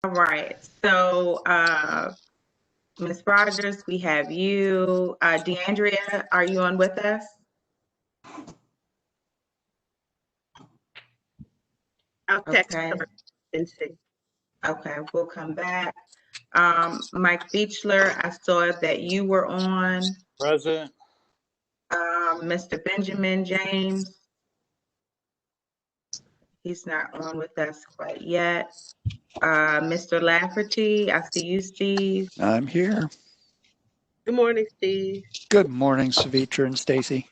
All right. So, Ms. Rogers, we have you. DeAndrea, are you on with us? I'll text Okay. her and see. Okay, we'll come back. Mike Beechler, I saw that you were on. Present. Mr. Benjamin James. He's not on with us quite yet. Mr. Lafferty, I see you, Steve. I'm here. Good morning, Steve. Good morning, Savitra and Stacy.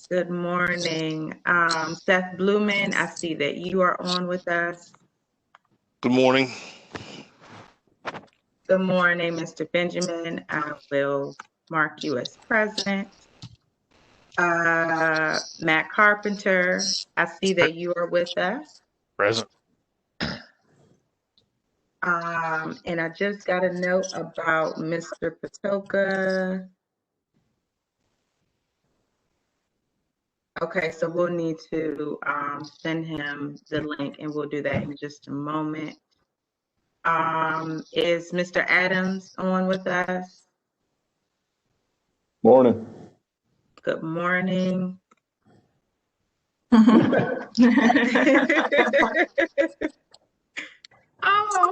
Good morning. Seth Blumen, I see that you are on with us. Good morning. Good morning, Mr. Benjamin. I will mark you as present. Matt Carpenter, I see that you are with us. Present. And I just got a note about Mr. Patoka. Okay, so we'll need to send him the link, and we'll do that in just a moment. Is Mr. Adams on with us? Morning. Good morning. Oh,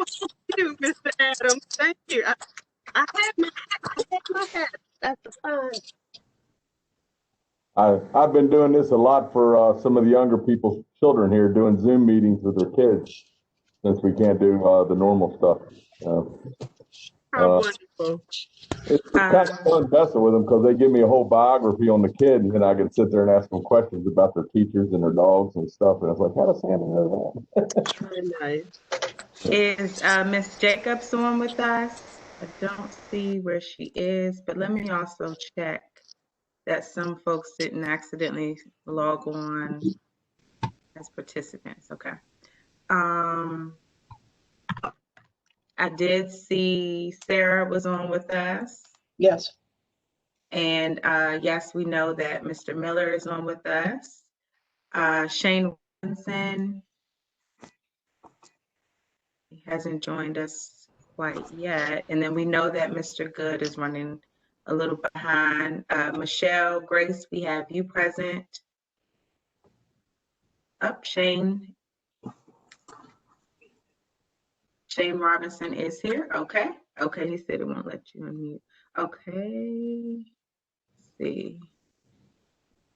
thank you, Mr. Adams. Thank you. I had my hat. That's fine. I've been doing this a lot for some of the younger people's children here, doing Zoom meetings with their kids, since we can't do the normal stuff. How wonderful. It's kind of fun messing with them because they give me a whole biography on the kid, and then I can sit there and ask them questions about their teachers and their dogs and stuff. And I was like, how does Santa know that? Very nice. Is Miss Jacobs on with us? I don't see where she is, but let me also check that some folks didn't accidentally log on as participants. Okay. I did see Sarah was on with us. Yes. And yes, we know that Mr. Miller is on with us. Shane Wilson, he hasn't joined us quite yet. And then we know that Mr. Good is running a little behind. Michelle, Grace, we have you present. Up, Shane. Shane Robinson is here. Okay. Okay, he said it won't let you unmute. Okay. Let's see.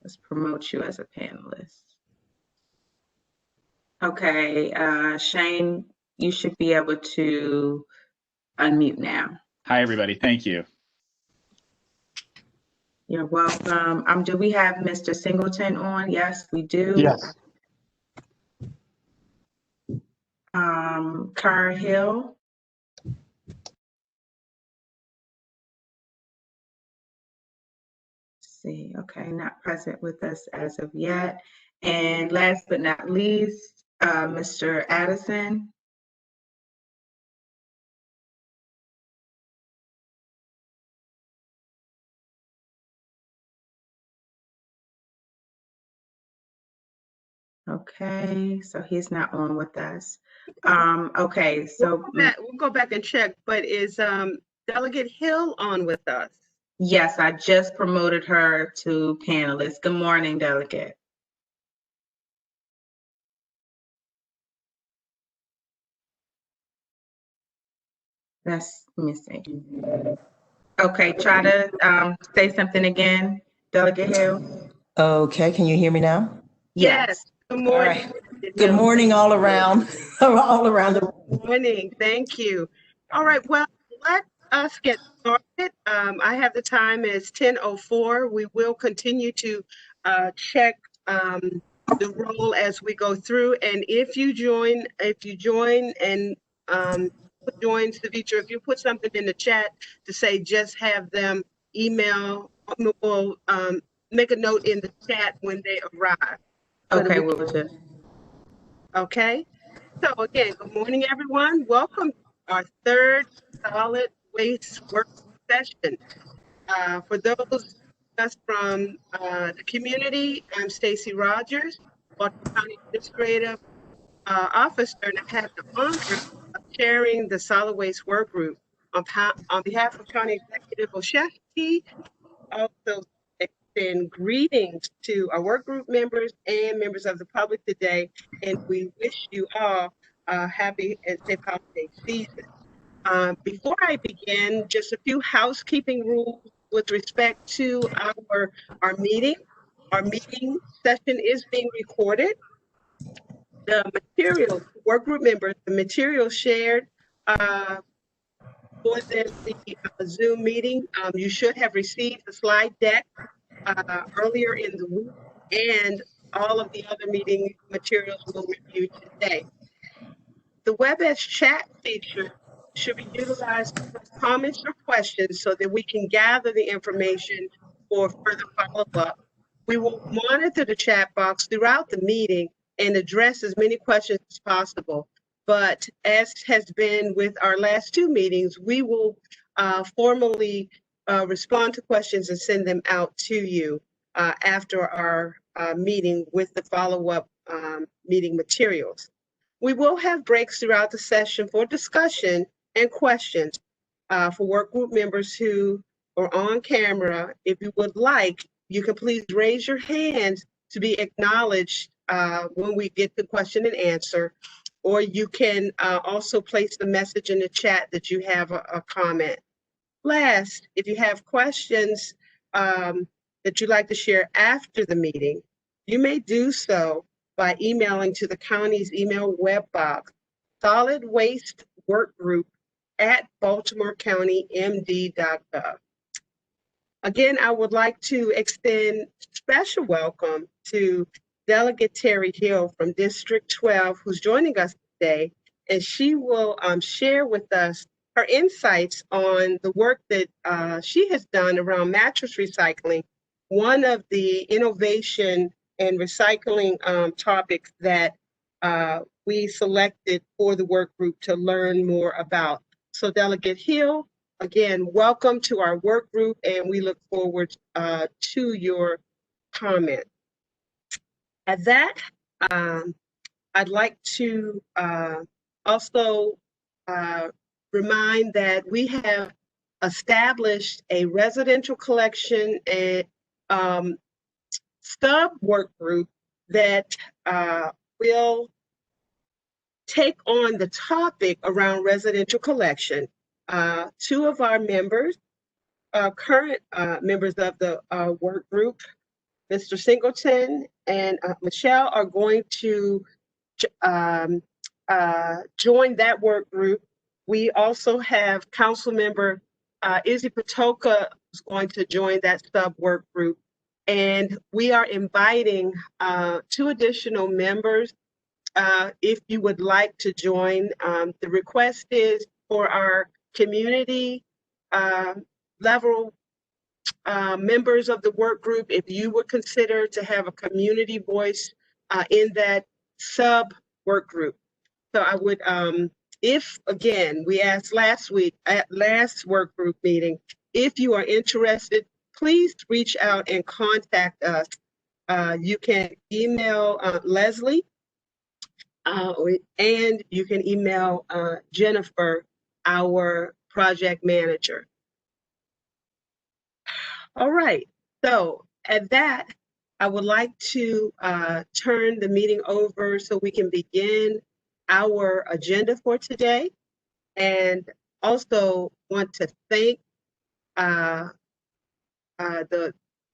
Let's promote you as a panelist. Okay, Shane, you should be able to unmute now. Hi, everybody. Thank you. You're welcome. Do we have Mr. Singleton on? Yes, we do. Yes. Cara Hill. Let's see, okay, not present with us as of yet. And last but not least, Mr. Addison. Okay, so he's not on with us. Okay, so we'll go back and check, but is Delegate Hill on with us? Yes, I just promoted her to panelist. Good morning, Delegate. That's missing. Okay, try to say something again, Delegate Hill. Okay, can you hear me now? Yes. Good morning. All right. Good morning all around, all around the morning. Thank you. All right, well, let us get started. I have the time as 10:04. We will continue to check the roll as we go through. And if you join and join Savitra, if you put something in the chat to say just have them email, we'll make a note in the chat when they arrive. Okay, we'll do. Okay. So again, good morning, everyone. Welcome to our third solid waste work session. For those of us from the community, I'm Stacy Rogers, Baltimore County Administrative Officer, and I have the honor of chairing the solid waste work group. On behalf of County Executive O'Shaughnessy, also extend greetings to our work group members and members of the public today, and we wish you all a happy and safe holiday season. Before I begin, just a few housekeeping rules with respect to our meeting. Our meeting session is being recorded. The materials, work group members, the materials shared for the Zoom meeting, you should have received the slide deck earlier in the week, and all of the other meeting materials we'll review today. The WebEx chat feature should be utilized for comments or questions so that we can gather the information for further follow-up. We will monitor the chat box throughout the meeting and address as many questions as possible. But as has been with our last two meetings, we will formally respond to questions and send them out to you after our meeting with the follow-up meeting materials. We will have breaks throughout the session for discussion and questions for work group members who are on camera. If you would like, you can please raise your hands to be acknowledged when we get the question and answer, or you can also place the message in the chat that you have a comment. Last, if you have questions that you'd like to share after the meeting, you may do so by emailing to the county's email web box, solidwasteworkgroup@baltimorecounty.md.gov. Again, I would like to extend special welcome to Delegate Terri Hill from District 12, who's joining us today, and she will share with us her insights on the work that she has done around mattress recycling, one of the innovation and recycling topics that we selected for the work group to learn more about. So Delegate Hill, again, welcome to our work group, and we look forward to your comment. At that, I'd like to also remind that we have established a residential collection and sub work group that will take on the topic around residential collection. Two of our members, current members of the work group, Mr. Singleton and Michelle, are going to join that work group. We also have Council Member Izzy Patoka is going to join that sub work group. And we are inviting 2 additional members if you would like to join. The request is for our community level members of the work group, if you would consider to have a community voice in that sub work group. So I would, if again, we asked last week at last work group meeting, if you are interested, please reach out and contact us. You can email Leslie and you can email Jennifer, our project manager. All right, so at that, I would like to turn the meeting over so we can begin our agenda for today, and also want to thank the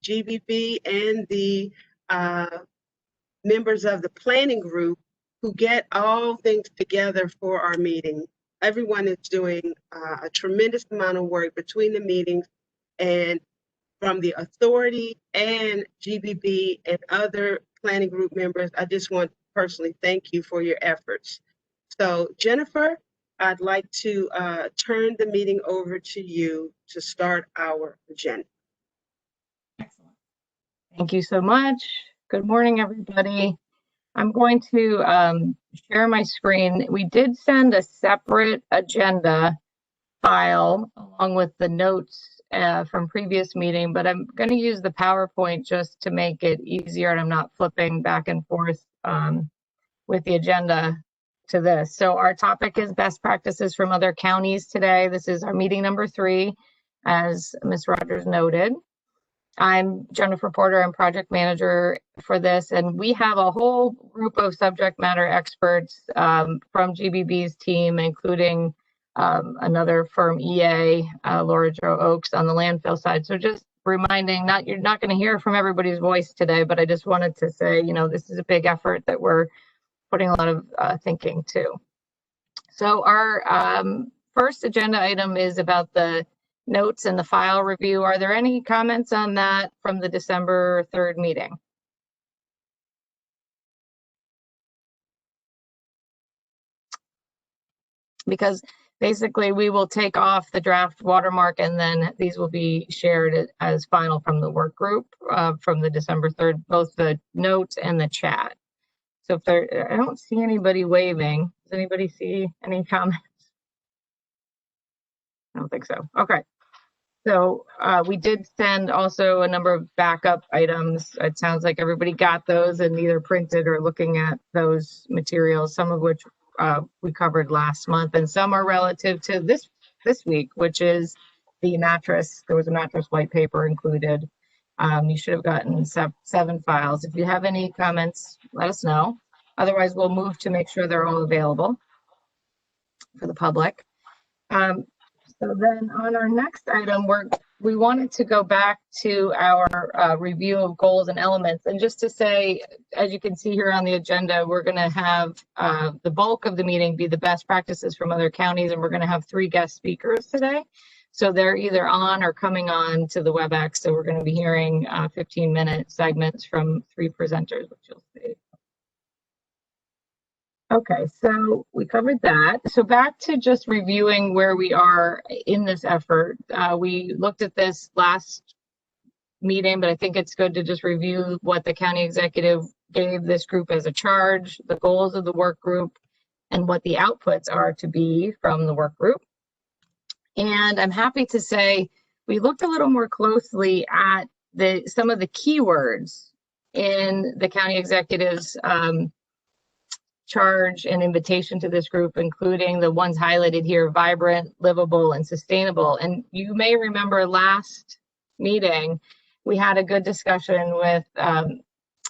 GBB and the members of the planning group who get all things together for our meeting. Everyone is doing a tremendous amount of work between the meetings, and from the authority and GBB and other planning group members, I just want to personally thank you for your efforts. So Jennifer, I'd like to turn the meeting over to you to start our agenda. Excellent. Thank you so much. Good morning, everybody. I'm going to share my screen. We did send a separate agenda file along with the notes from previous meeting, but I'm going to use the PowerPoint just to make it easier, and I'm not flipping back and forth with the agenda. to this. So our topic is best practices from other counties today. This is our meeting number 3, as Ms. Rogers noted. I'm Jennifer Porter. I'm project manager for this, and we have a whole group of subject matter experts from GBB's team, including another firm, EA, Laura Jo Oakes, on the landfill side. So just reminding, you're not going to hear from everybody's voice today, but I just wanted to say, this is a big effort that we're putting a lot of thinking to. So our first agenda item is about the notes and the file review. Are there any comments on that from the December 3rd meeting? Because basically we will take off the draft watermark and then these will be shared as final from the work group from the December 3rd, both the notes and the chat. So if I don't see anybody waving. Does anybody see any comments? I don't think so. Okay. So we did send also a number of backup items. It sounds like everybody got those and either printed or looking at those materials, some of which we covered last month, and some are relative to this week, which is the mattress. There was a mattress white paper included. You should have gotten 7 files. If you have any comments, let us know. Otherwise, we'll move to make sure they're all available for the public. So then on our next item, we wanted to go back to our review of goals and elements. And just to say, as you can see here on the agenda, we're going to have the bulk of the meeting be the best practices from other counties, and we're going to have 3 guest speakers today. So they're either on or coming on to the WebEx. So we're going to be hearing 15-minute segments from 3 presenters, which you'll see. Okay, so we covered that. So back to just reviewing where we are in this effort. We looked at this last meeting, but I think it's good to just review what the county executive gave this group as a charge, the goals of the work group, and what the outputs are to be from the work group. And I'm happy to say we looked a little more closely at some of the keywords in the county executive's charge and invitation to this group, including the ones highlighted here: vibrant, livable, and sustainable. And you may remember last meeting, we had a good discussion with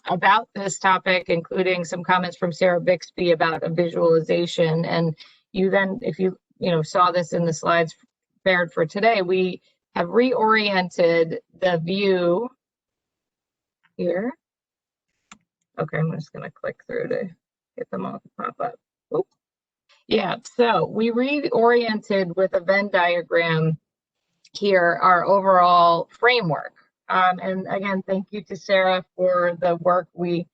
about this topic, including some comments from Sarah Bixby about a visualization. And you then, if you saw this in the slides prepared for today, we have reoriented the view here. Okay, I'm just going to click through to get them all to pop up. Oop. Yeah, so we reoriented with a Venn diagram here our overall framework. And again, thank you to Sarah for the work we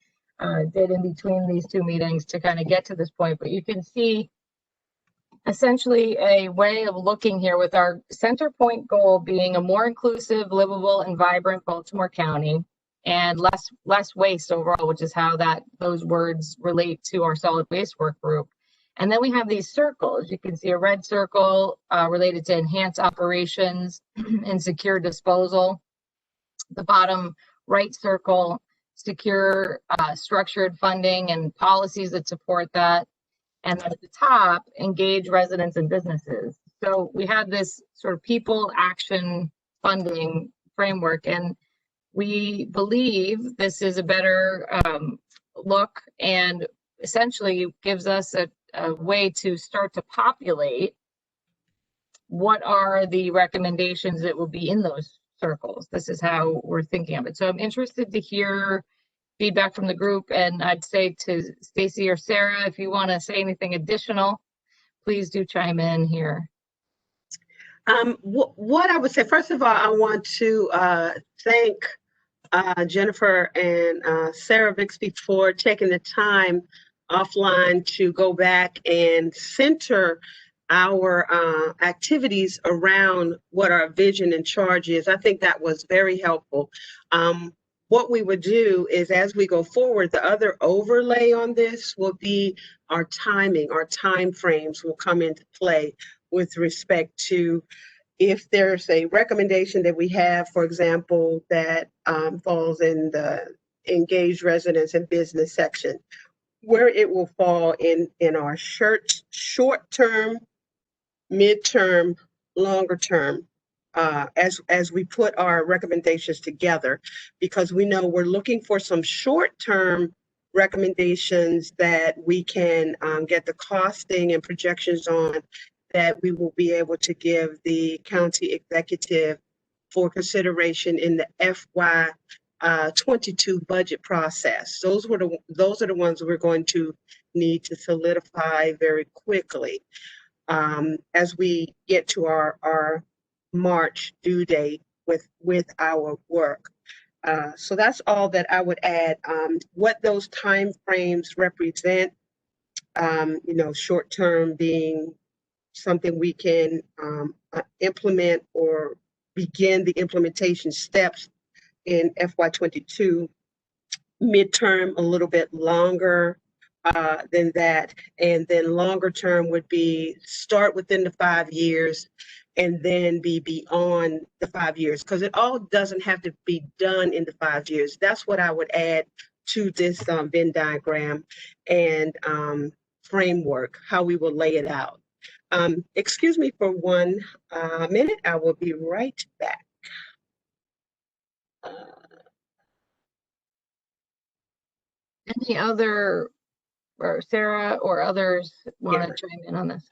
did in between these 2 meetings to kind of get to this point. But you can see essentially a way of looking here with our center point goal being a more inclusive, livable, and vibrant Baltimore County, and less waste overall, which is how those words relate to our solid waste work group. And then we have these circles. You can see a red circle related to enhanced operations and secure disposal. The bottom right circle, secure structured funding and policies that support that. And then at the top, engage residents and businesses. So we have this sort of people, action, funding framework, and we believe this is a better look and essentially gives us a way to start to populate what are the recommendations that will be in those circles. This is how we're thinking of it. So I'm interested to hear feedback from the group, and I'd say to Stacy or Sarah, if you want to say anything additional, please do chime in here. What I would say, first of all, I want to thank Jennifer and Sarah Bixby for taking the time offline to go back and center our activities around what our vision and charge is. I think that was very helpful. What we would do is, as we go forward, the other overlay on this will be our timing. Our time frames will come into play with respect to if there's a recommendation that we have, for example, that falls in the engaged residents and business section. where it will fall in our short-term, midterm, longer term, as we put our recommendations together, because we know we're looking for some short-term recommendations that we can get the costing and projections on, that we will be able to give the county executive for consideration in the FY 22 budget process. Those are the ones we're going to need to solidify very quickly as we get to our March due date with our work. So that's all that I would add. What those time frames represent, you know, short term being something we can implement or begin the implementation steps in FY22, midterm a little bit longer than that, and then longer term would be start within the 5 years and then be beyond the 5 years, because it all doesn't have to be done in the 5 years. That's what I would add to this Venn diagram and framework, how we will lay it out. Excuse me for 1 minute. I will be right back. Any other, or Sarah or others want to chime in on this?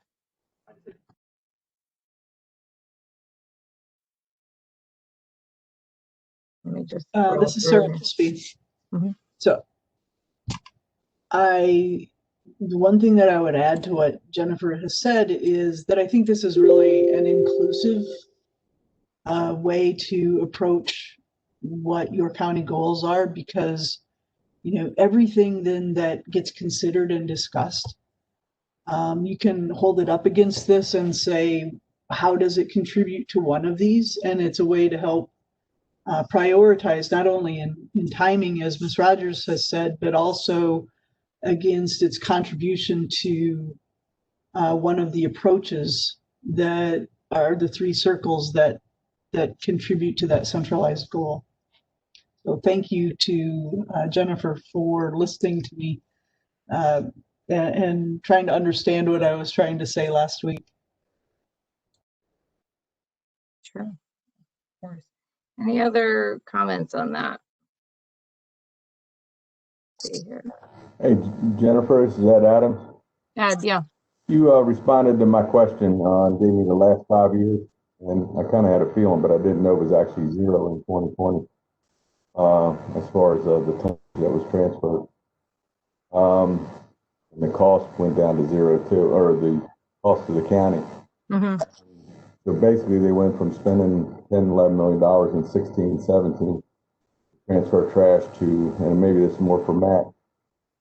Let me just. This is Sarah Crispy. Mhm. So the one thing that I would add to what Jennifer has said is that I think this is really an inclusive way to approach what your county goals are, because, you know, everything then that gets considered and discussed, you can hold it up against this and say, how does it contribute to one of these? And it's a way to help prioritize not only in timing, as Ms. Rogers has said, but also against its contribution to one of the approaches that are the 3 circles that contribute to that centralized goal. So thank you to Jennifer for listening to me and trying to understand what I was trying to say last week. Sure, of course. Any other comments on that? Let's see here. Hey, Jennifer, is that Adam? Yeah. You responded to my question and gave me the last 5 years, and I kind of had a feeling, but I didn't know it was actually 0 in 2020 as far as the time that was transferred. And the cost went down to 0 too, or the cost to the county. Mm-hmm. So basically, they went from spending $10, $11 million in 16, 17, transfer trash to, and maybe this is more for Matt.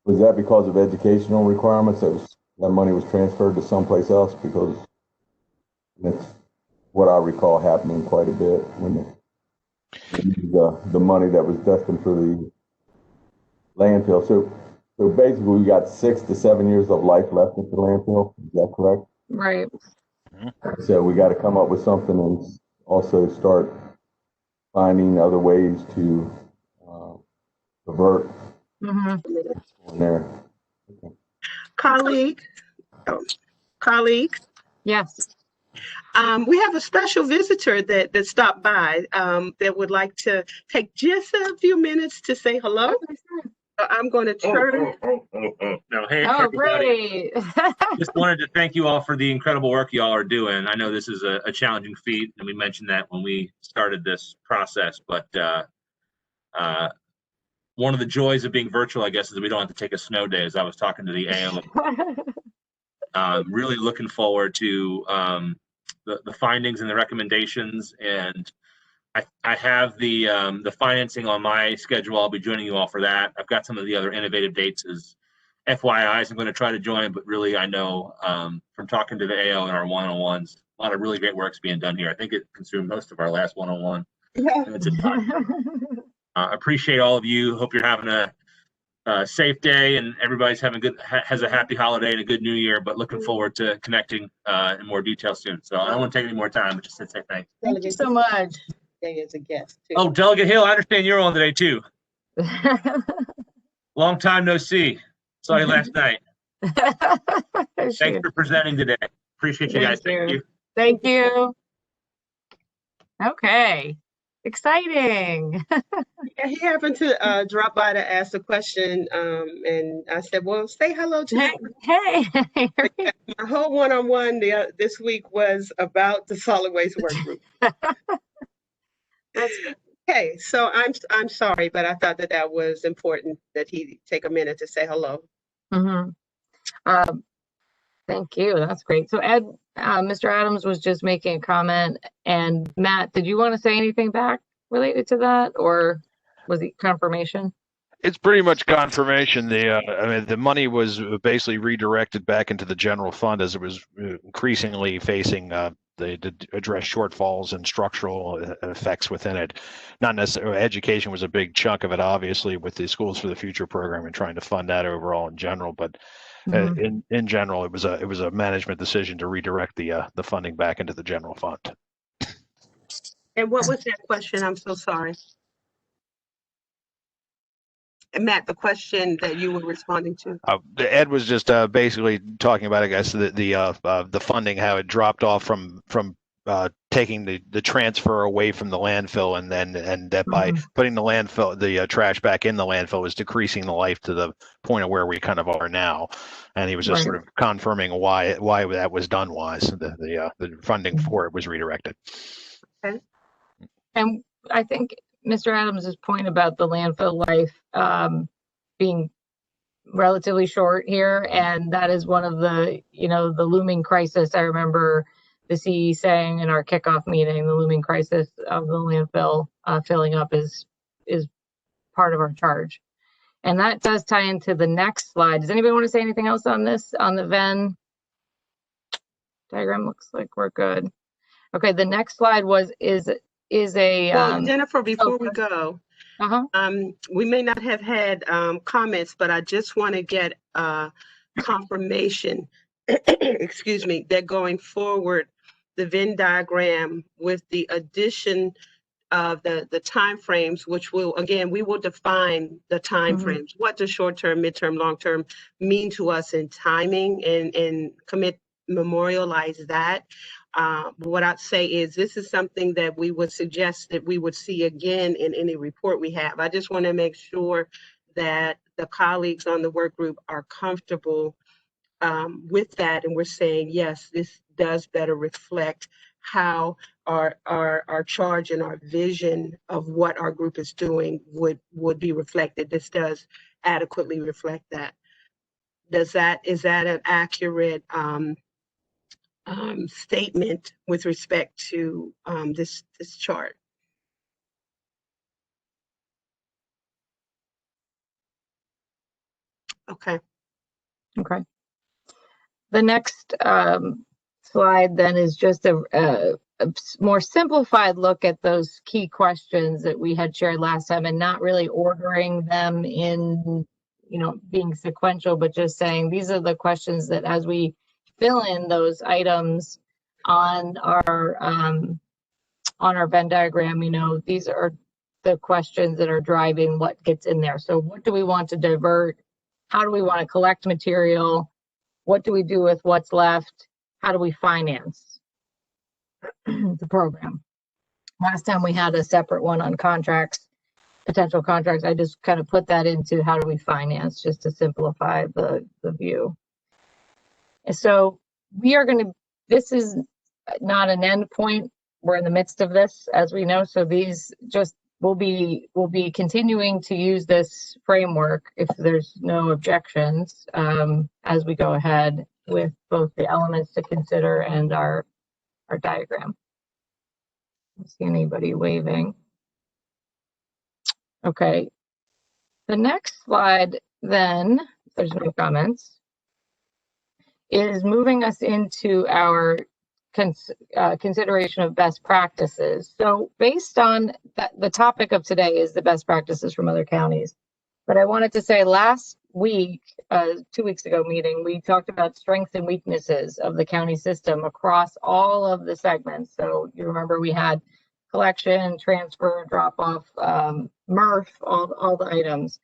Was that because of educational requirements that money was transferred to someplace else? Because that's what I recall happening quite a bit when the money that was destined for the landfill. So basically, we got 6 to 7 years of life left at the landfill. Is that correct? Right. So we got to come up with something and also start finding other ways to avert there. Okay. Colleagues, Yes. we have a special visitor that stopped by that would like to take just a few minutes to say hello. I'm going to turn. No, hey, Oh, everybody. great. Just wanted to thank you all for the incredible work you all are doing. I know this is a challenging feat, and we mentioned that when we started this process, but one of the joys of being virtual, I guess, is that we don't have to take a snow day, as I was talking to the AO. Really looking forward to the findings and the recommendations, and I have the financing on my schedule. I'll be joining you all for that. I've got some of the other innovative dates as FYIs. I'm going to try to join, but really I know from talking to the AO and our one-on-ones, a lot of really great work's being done here. I think it consumed most of our last one-on-one. Appreciate all of you. Hope you're having a safe day and everybody's has a happy holiday and a good new year, but looking forward to connecting in more detail soon. So I don't want to take any more time, but just to say thanks. Thank you so much. As a guest too. Oh, Delegate Hill, I understand you're on today too. Long time no see. Saw you last night. Thanks Shoot. for presenting today. Appreciate you guys. Thank you. Thank you. Okay. Exciting. Yeah, he happened to drop by to ask a question, and I said, "Well, say hello to Hey, hey. my whole one-on-one this week was about the solid waste work group." Okay, so I'm sorry, but I thought that was important that he take a minute to say hello. Mm-hmm. Thank you. That's great. So Ed, Mr. Adams was just making a comment, and Matt, did you want to say anything back related to that, or was it confirmation? It's pretty much confirmation. The money was basically redirected back into the general fund as it was increasingly facing to address shortfalls and structural effects within it. Not necessarily education was a big chunk of it, obviously, with the Schools for the Future program and trying to fund that overall in general. But in general, it was a management decision to redirect the funding back into the general fund. And what was that question? I'm so sorry. And Matt, the question that you were responding to. Ed was just basically talking about, I guess, the funding, how it dropped off from taking the transfer away from the landfill, and that by putting the trash back in the landfill was decreasing the life to the point of where we kind of are now. And he was just sort of confirming why that was done. The funding for it was redirected. Okay. And I think Mr. Adams's point about the landfill life being relatively short here, and that is one of the the looming crisis. I remember the CE saying in our kickoff meeting, the looming crisis of the landfill filling up is part of our charge. And that does tie into the next slide. Does anybody want to say anything else on this, on the Venn diagram? Looks like we're good. Okay, the next slide is a well, Jennifer, before we go, we may not have had comments, but I just want to get confirmation, excuse me, that going forward, the Venn diagram with the addition of the timeframes, which will, again, we will define the timeframes. What does short-term, midterm, long-term mean to us in timing, and memorialize that. What I'd say is this is something that we would suggest that we would see again in any report we have. I just want to make sure that the colleagues on the work group are comfortable with that, and we're saying, yes, this does better reflect how our charge and our vision of what our group is doing would be reflected. This does adequately reflect that. Is that an accurate statement with respect to this chart? Okay. Okay. The next slide then is just a more simplified look at those key questions that we had shared last time, and not really ordering them in, being sequential, but just saying these are the questions that as we fill in those items on our Venn diagram, these are the questions that are driving what gets in there. So what do we want to divert? How do we want to collect material? What do we do with what's left? How do we finance the program? Last time we had a separate one on contracts, potential contracts. I just kind of put that into how do we finance, just to simplify the view. And so we are this is not an end point. We're in the midst of this, as we know. So these just we'll be continuing to use this framework if there's no objections as we go ahead with both the elements to consider and our diagram. I don't see anybody waving. Okay. The next slide then, if there's no comments, is moving us into our consideration of best practices. So based on the topic of today is the best practices from other counties. But I wanted to say last week, 2 weeks ago meeting, we talked about strengths and weaknesses of the county system across all of the segments. So you remember we had collection, transfer, drop off, MRF, all the items.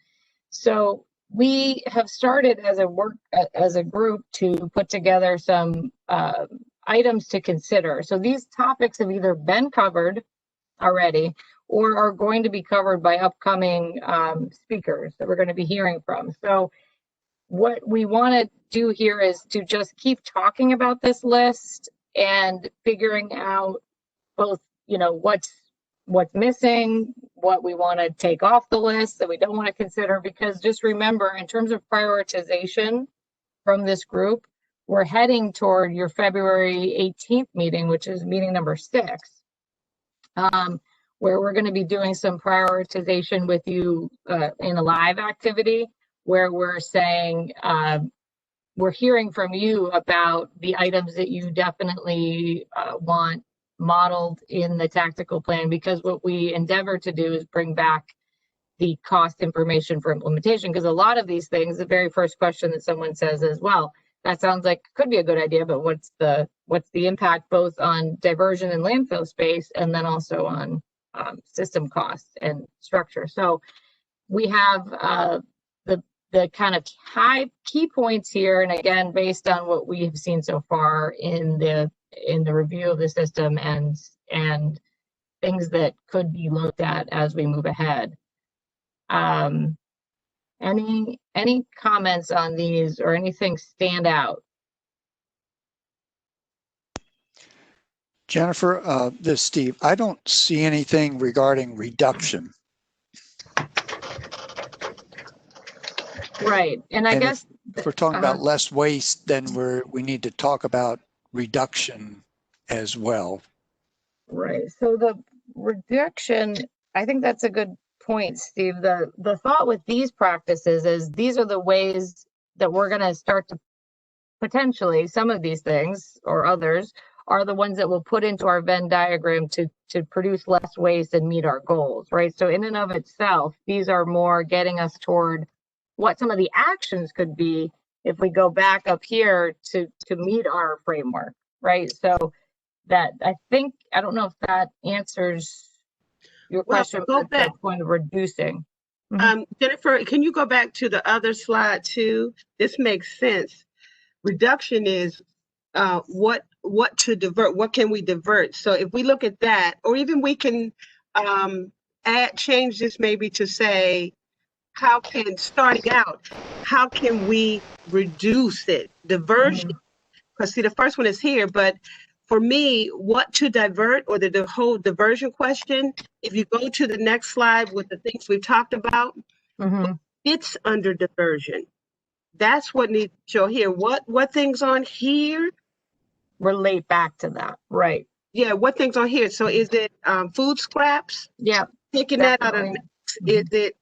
So we have started as a group to put together some items to consider. So these topics have either been covered already or are going to be covered by upcoming speakers that we're going to be hearing from. So what we want to do here is to just keep talking about this list and figuring out both, you know, what's missing, what we want to take off the list that we don't want to consider, because just remember, in terms of prioritization from this group, we're heading toward your February 18th meeting, which is meeting number 6, where we're going to be doing some prioritization with you in a live activity, where we're saying, we're hearing from you about the items that you definitely want modeled in the tactical plan, because what we endeavor to do is bring back the cost information for implementation, because a lot of these things, the very first question that someone says is, well, that sounds like could be a good idea, but what's the impact both on diversion and landfill space, and then also on system costs and structure. So we have the kind of key points here, and again, based on what we have seen so far in the review of the system and things that could be looked at as we move ahead. Any comments on these or anything stand out? Jennifer, this is Steve. I don't see anything regarding reduction. Right, and I guess if we're talking about less waste, then we need to talk about reduction as well. Right. So the reduction, I think that's a good point, Steve. The thought with these practices is these are the ways that we're going to start to potentially, some of these things or others are the ones that we'll put into our Venn diagram to produce less waste and meet our goals, right? So in and of itself, these are more getting us toward what some of the actions could be if we go back up here to meet our framework, right? So that I don't know if that answers your question at the point of reducing. Jennifer, can you go back to the other slide too? This makes sense. Reduction is what to divert, what can we divert? So if we look at that, or even we can change this maybe to say, starting out, how can we reduce it? Diversion, because see, the first one is here, but for me, what to divert, or the whole diversion question, if you go to the next slide with the things we've talked about, it's under diversion. That's what needs to show here. What things on here relate back to that, right? Yeah, what things on here? So is it food scraps? Yeah, taking that out of the mix.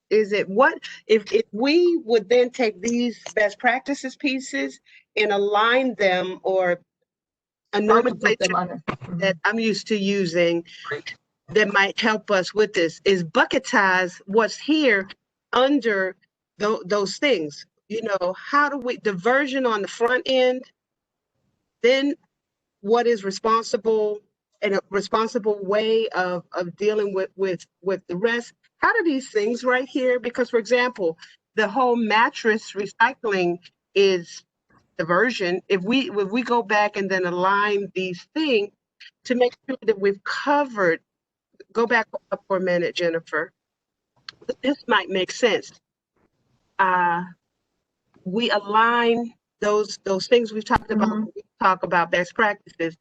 Is it what if we would then take these best practices pieces and align them, or a nomenclature that I'm used to using that might help us with this is bucketize what's here under those things. You know, how do we diversion on the front end, then what is responsible and a responsible way of dealing with the rest? How do these things right here, because for example, the whole mattress recycling is diversion. If we go back and then align these things to make sure that we've covered, go back up for a minute, Jennifer. This might make sense. We align those things we've talked about. We talk about best practices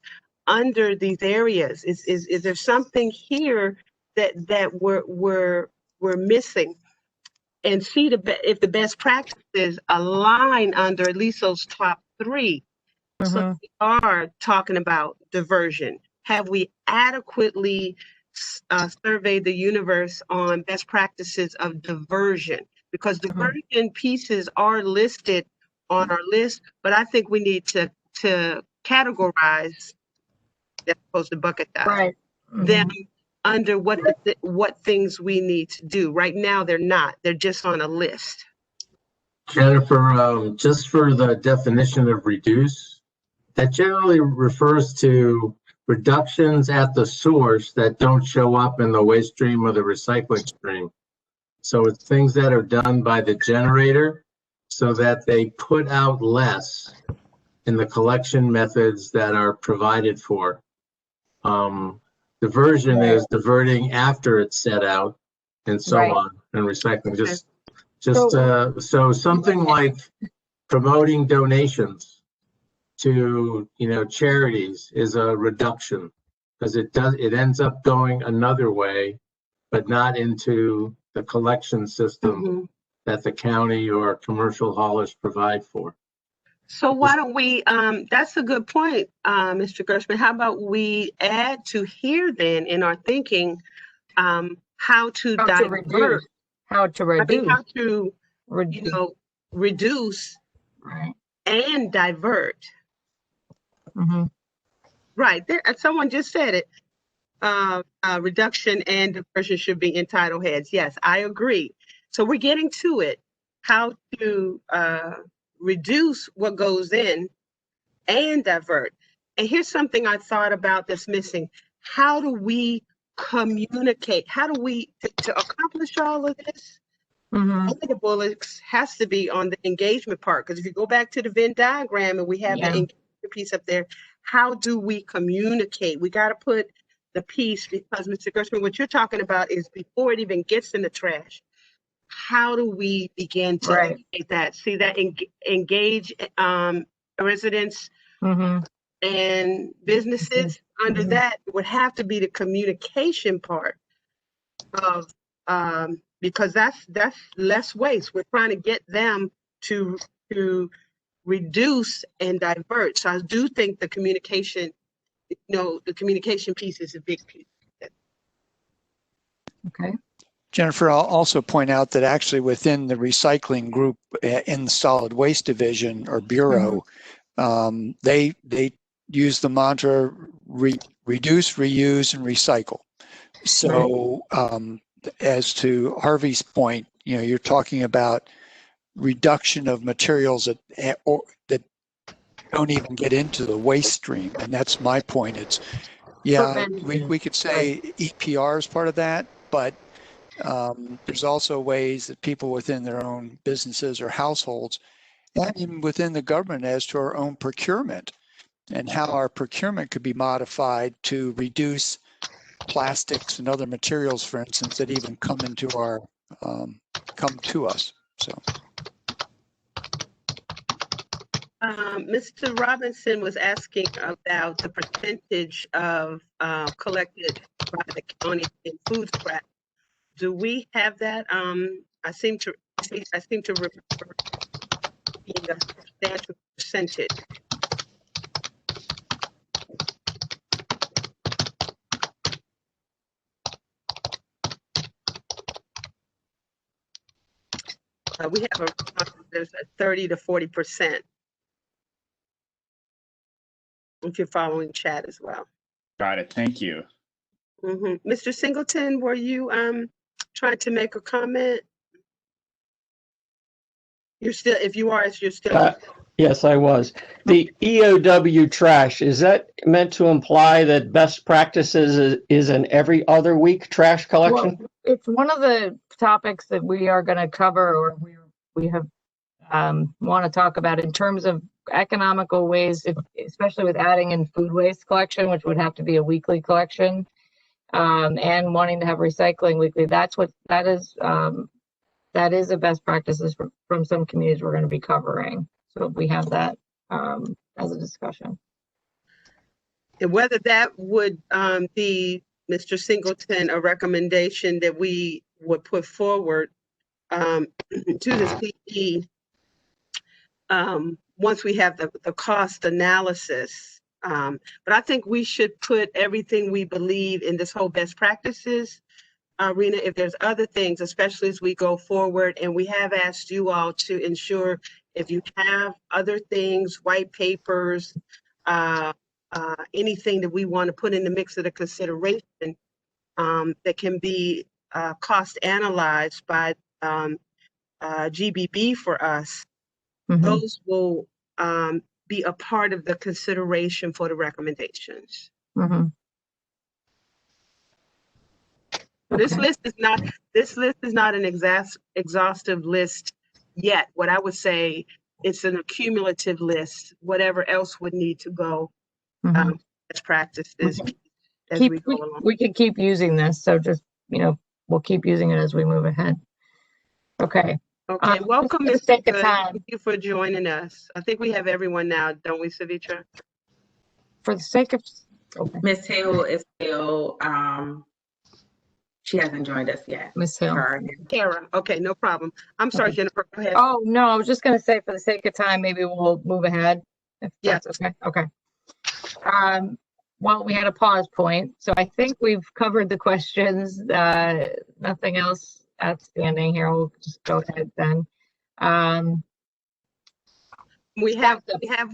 under these areas. Is there something here that we're missing? And see if the best practices align under at least those top 3. So we are talking about diversion. Have we adequately surveyed the universe on best practices of diversion? Because diversion pieces are listed on our list, but I think we need to categorize, as opposed to bucketize, them under what things we need to do. Right now, they're not. They're just on a list. Jennifer, just for the definition of reduce, that generally refers to reductions at the source that don't show up in the waste stream or the recycling stream. So it's things that are done by the generator so that they put out less in the collection methods that are provided for. Diversion is diverting after it's set out and so Right. on, and recycling. So something like promoting donations to, charities is a reduction, because it ends up going another way, but not into the collection system that the county or commercial haulers provide for. So why don't we, that's a good point, Mr. Gershman. How about we add to here then in our thinking, how to divert, how to reduce, reduce right, and divert. Right there, someone just said it. Reduction and diversion should be in title heads. Yes, I agree. So we're getting to it. How to reduce what goes in and divert. And here's something I thought about that's missing. How do we communicate? How do we, to accomplish all of this, one of the bullets has to be on the engagement part. Because if you go back to the Venn diagram and we have the engagement piece up there, how do we communicate? We got to put the piece, because Mr. Gershman, what you're talking about is before it even gets in the trash. How do we begin to make that? See that engage residents and businesses under that would have to be the communication part of because that's less waste. We're trying to get them to reduce and divert. So I do think the communication, the communication piece is a big piece. Okay. Jennifer, I'll also point out that actually within the recycling group in the solid waste division or bureau, they use the mantra reduce, reuse, and recycle. So as to Harvey's point, you're talking about reduction of materials that don't even get into the waste stream, and that's my point. It's we could say EPR is part of that, but there's also ways that people within their own businesses or households, and even within the government, as to our own procurement and how our procurement could be modified to reduce plastics and other materials, for instance, that even come into our come to us. So. Mr. Robinson was asking about the percentage of collected by the county in food scrap. Do we have that? I seem to remember being a substantial percentage. We have there's a 30 to 40%. If you're following chat as well. Got it. Thank you. Mr. Singleton, were you trying to make a comment? You're still, if you are, you're still. Yes, I was. The EOW trash, is that meant to imply that best practices is an every other week trash collection? Well, it's one of the topics that we are going to cover, or we have want to talk about in terms of economical ways, especially with adding in food waste collection, which would have to be a weekly collection, and wanting to have recycling weekly. That is a best practices from some communities we're going to be covering. So we have that as a discussion. And whether that would be, Mr. Singleton, a recommendation that we would put forward to this PD once we have the cost analysis. But I think we should put everything we believe in this whole best practices arena. If there's other things, especially as we go forward, and we have asked you all to ensure if you have other things, white papers, anything that we want to put in the mix of the consideration that can be cost analyzed by GBB for us, those will be a part of the consideration for the recommendations. This list is not an exhaustive list yet. What I would say, it's an accumulative list. Whatever else would need to go as practices as we go along. We can keep using this, so just, we'll keep using it as we move ahead. Okay. Okay, welcome, for the Ms. sake of Good. time. Thank you for joining us. I think we have everyone now, don't we, Savitra? For the sake of, Miss Hill is still, she hasn't joined us yet. Miss Hill. Kara, okay, no problem. I'm sorry, Jennifer, go ahead. Oh, no, I was just gonna say, for the sake of time, maybe we'll move ahead. If Yeah. that's okay. Okay. Well, we had a pause point, so I think we've covered the questions. Nothing else outstanding here. We'll just go ahead then. We have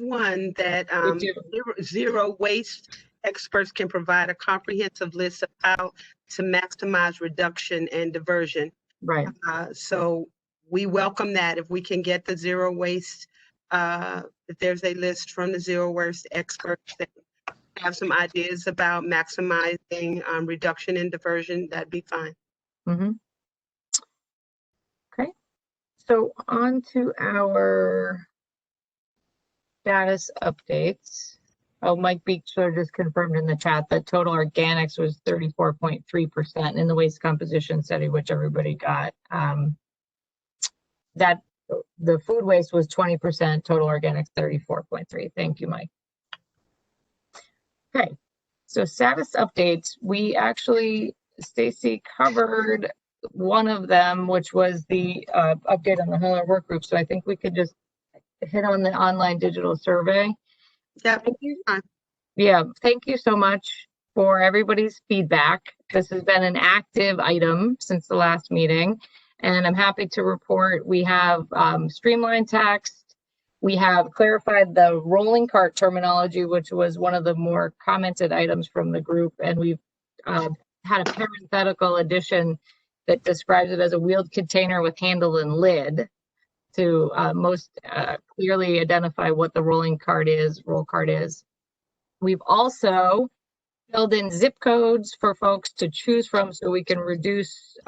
one that We do. zero waste experts can provide a comprehensive list of how to maximize reduction and diversion. Right. So we welcome that if we can get the zero waste, if there's a list from the zero waste experts that have some ideas about maximizing reduction and diversion, that'd be fine. Okay. So on to our status updates. Oh, Mike Beecher just confirmed in the chat that total organics was 34.3% in the waste composition study, which everybody got. That the food waste was 20%, total organics 34.3. Thank you, Mike. Okay, so status updates. We actually, Stacy covered one of them, which was the update on the Heller work group. So I think we could just hit on the online digital survey. Yeah. Thank you. Yeah, thank you so much for everybody's feedback. This has been an active item since the last meeting, and I'm happy to report we have streamlined text. We have clarified the rolling cart terminology, which was one of the more commented items from the group, and we've had a parenthetical addition that describes it as a wheeled container with handle and lid to most clearly identify what the roll cart is. We've also filled in zip codes for folks to choose from so we can reduce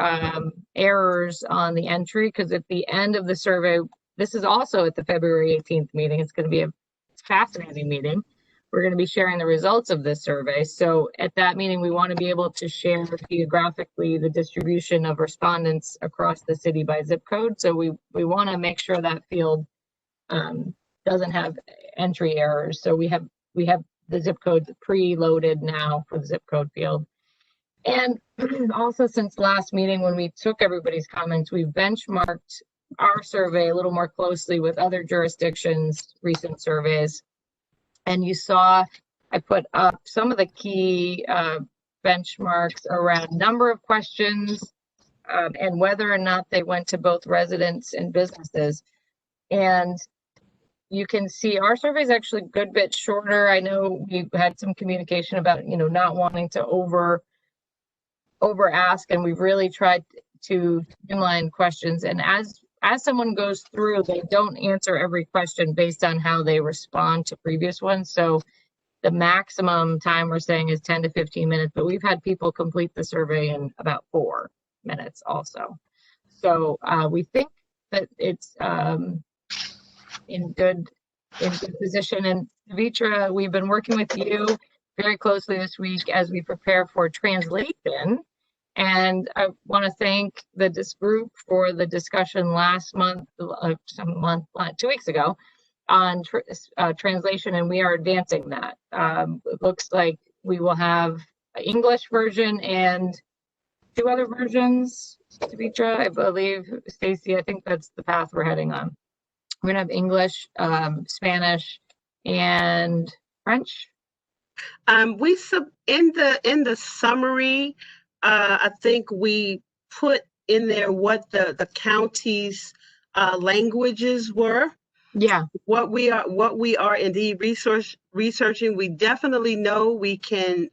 errors on the entry, because at the end of the survey, this is also at the February 18th meeting. It's going to be a fascinating meeting. We're going to be sharing the results of this survey. So at that meeting, we want to be able to share geographically the distribution of respondents across the city by zip code. So we want to make sure that field doesn't have entry errors. So we have the zip codes pre-loaded now for the zip code field. And also, since last meeting, when we took everybody's comments, we benchmarked our survey a little more closely with other jurisdictions' recent surveys. And you saw, I put up some of the key benchmarks around number of questions and whether or not they went to both residents and businesses. And you can see our survey is actually a good bit shorter. I know we had some communication about, not wanting to over ask, and we've really tried to streamline questions. And as someone goes through, they don't answer every question based on how they respond to previous ones. So the maximum time we're saying is 10 to 15 minutes, but we've had people complete the survey in about 4 minutes also. So we think that it's in good position. And Vitra, we've been working with you very closely this week as we prepare for translation. And I want to thank this group for the discussion last month, 2 weeks ago, on translation, and we are advancing that. It looks like we will have an English version and 2 other versions, Vitra, I believe. Stacy, I think that's the path we're heading on. We're gonna have English, Spanish, and French. In the summary, I think we put in there what the county's languages were. Yeah. What we are indeed researching. We definitely know we can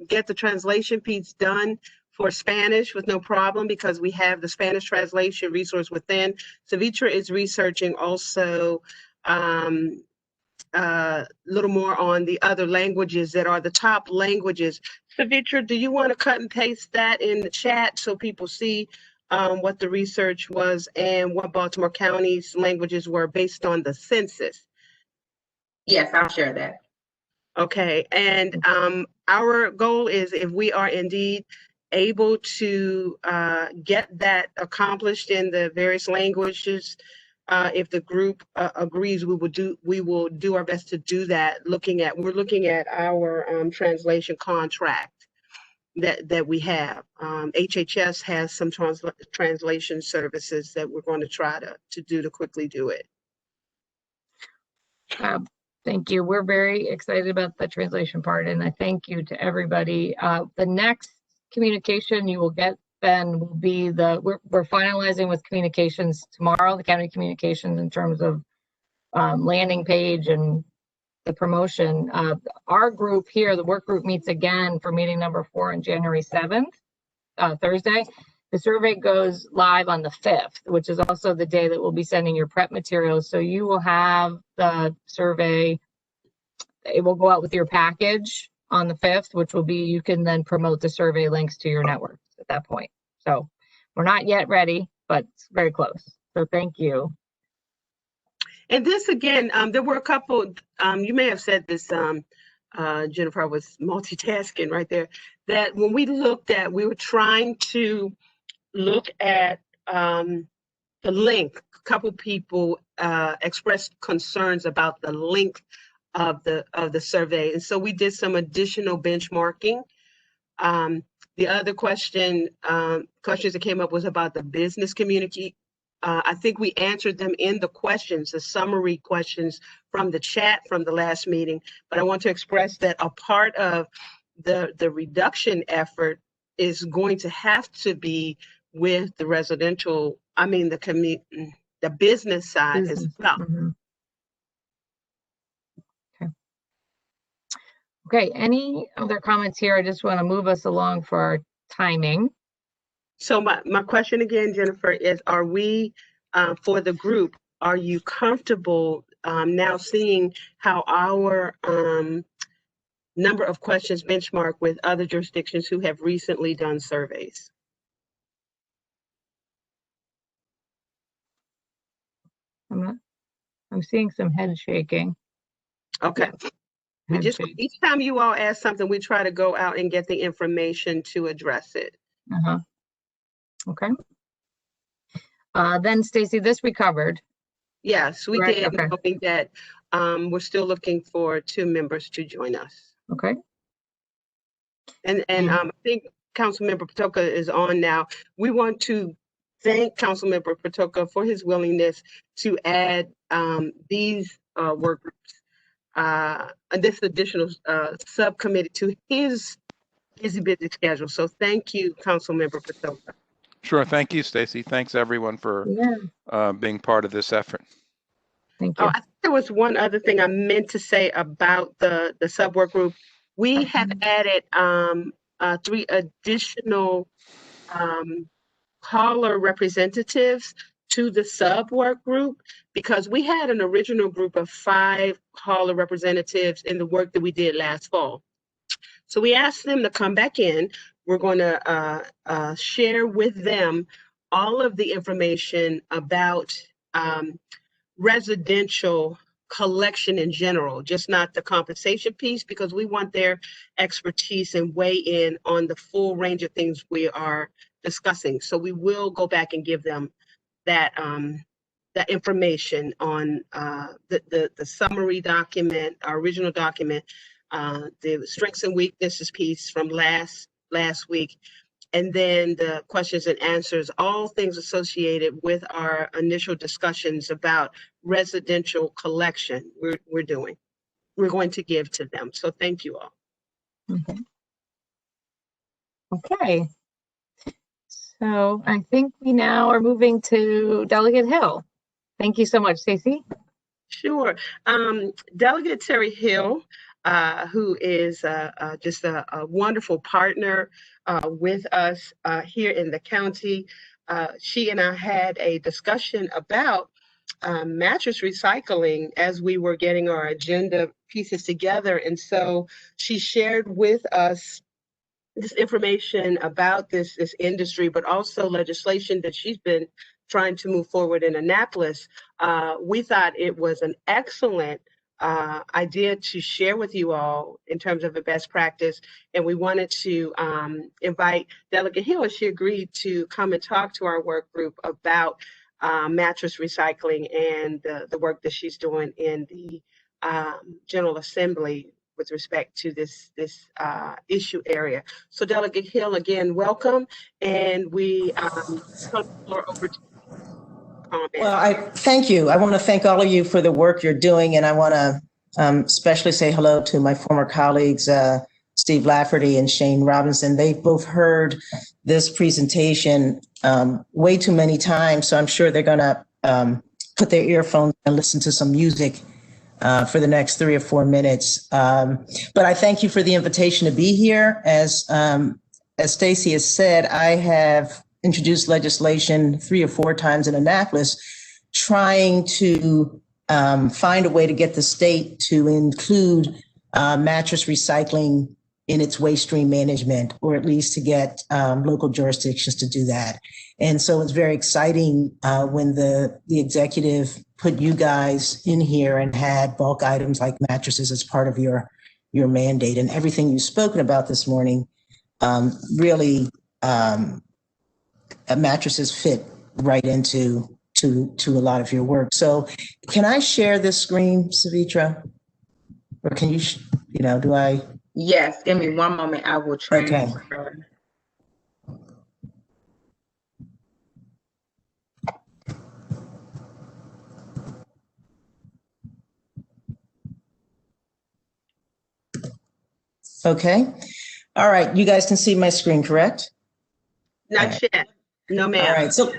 get the translation piece done for Spanish with no problem, because we have the Spanish translation resource within. Savitra is researching also a little more on the other languages that are the top languages. Savitra, do you want to cut and paste that in the chat so people see what the research was and what Baltimore County's languages were based on the census? Yes, I'll share that. Okay, and our goal is, if we are indeed able to get that accomplished in the various languages, if the group agrees, we will do our best to do that. We're looking at our translation contract that we have. HHS has some translation services that we're going to try to do to quickly do it. Thank you. We're very excited about the translation part, and I thank you to everybody. The next communication you will get then will be we're finalizing with communications tomorrow, the county communications, in terms of landing page and the promotion. Our group here, the work group, meets again for meeting number 4 on January 7th, Thursday. The survey goes live on the 5th, which is also the day that we'll be sending your prep materials. So you will have the survey. It will go out with your package on the 5th, which will be, you can then promote the survey links to your networks at that point. So we're not yet ready, but it's very close. So thank you. And this again, there were a couple, you may have said this, Jennifer, I was multitasking right there, that when we were trying to look at the length. A couple people expressed concerns about the length of the survey, and so we did some additional benchmarking. The other questions that came up was about the business community. I think we answered them in the questions, the summary questions from the chat from the last meeting, but I want to express that a part of the reduction effort is going to have to be with the residential, the business side as well. Mm-hmm. Okay, any other comments here? I just want to move us along for our timing. So my question again, Jennifer, is are we, for the group, are you comfortable now seeing how our number of questions benchmark with other jurisdictions who have recently done surveys? I'm seeing some head shaking. Okay. Each time you all ask something, we try to go out and get the information to address it. Okay. Then Stacy, this we covered. Yes, we Right, did. okay. Knowing that we're still looking for 2 members to join us. Okay. And I think Councilmember Patoka is on now. We want to thank Councilmember Patoka for his willingness to add these work groups and this additional subcommittee to his busy schedule. So thank you, Councilmember Patoka. Sure. Thank you, Stacy. Thanks everyone for being part of this effort. Thank you. I think there was one other thing I meant to say about the sub work group. We have added 3 additional caller representatives to the sub work group, because we had an original group of 5 caller representatives in the work that we did last fall. So we asked them to come back in. We're going to share with them all of the information about residential collection in general, just not the compensation piece, because we want their expertise and weigh in on the full range of things we are discussing. So we will go back and give them that that information on the summary document, our original document, the strengths and weaknesses piece from last week, and then the questions and answers, all things associated with our initial discussions about residential collection we're going to give to them. So thank you all. Okay. So I think we now are moving to Delegate Hill. Thank you so much, Stacy. Sure. Delegate Terri Hill, who is just a wonderful partner with us here in the county. She and I had a discussion about mattress recycling as we were getting our agenda pieces together. And so she shared with us this information about this industry, but also legislation that she's been trying to move forward in Annapolis, we thought it was an excellent idea to share with you all in terms of a best practice. And we wanted to invite Delegate Hill, as she agreed to come and talk to our work group about mattress recycling and the work that she's doing in the General Assembly with respect to this issue area. So Delegate Hill, again, welcome. And we turn the floor over to you. Well, I thank you. I want to thank all of you for the work you're doing, and I want to especially say hello to my former colleagues, Steve Lafferty and Shane Robinson. They've both heard this presentation way too many times, so I'm sure they're going to put their earphones and listen to some music for the next 3 or 4 minutes. But I thank you for the invitation to be here. As Stacy has said, I have introduced legislation 3 or 4 times in Annapolis, trying to find a way to get the state to include mattress recycling in its waste stream management, or at least to get local jurisdictions to do that. And so it's very exciting when the executive put you guys in here and had bulk items like mattresses as part of your mandate. And everything you've spoken about this morning, really mattresses fit right into a lot of your work. So can I share this screen, Savitra? Or can you, do I? Yes, give me one moment. I will transfer. Okay. Okay. All right. You guys can see my screen, correct? Not yet. No, ma'am. All right. So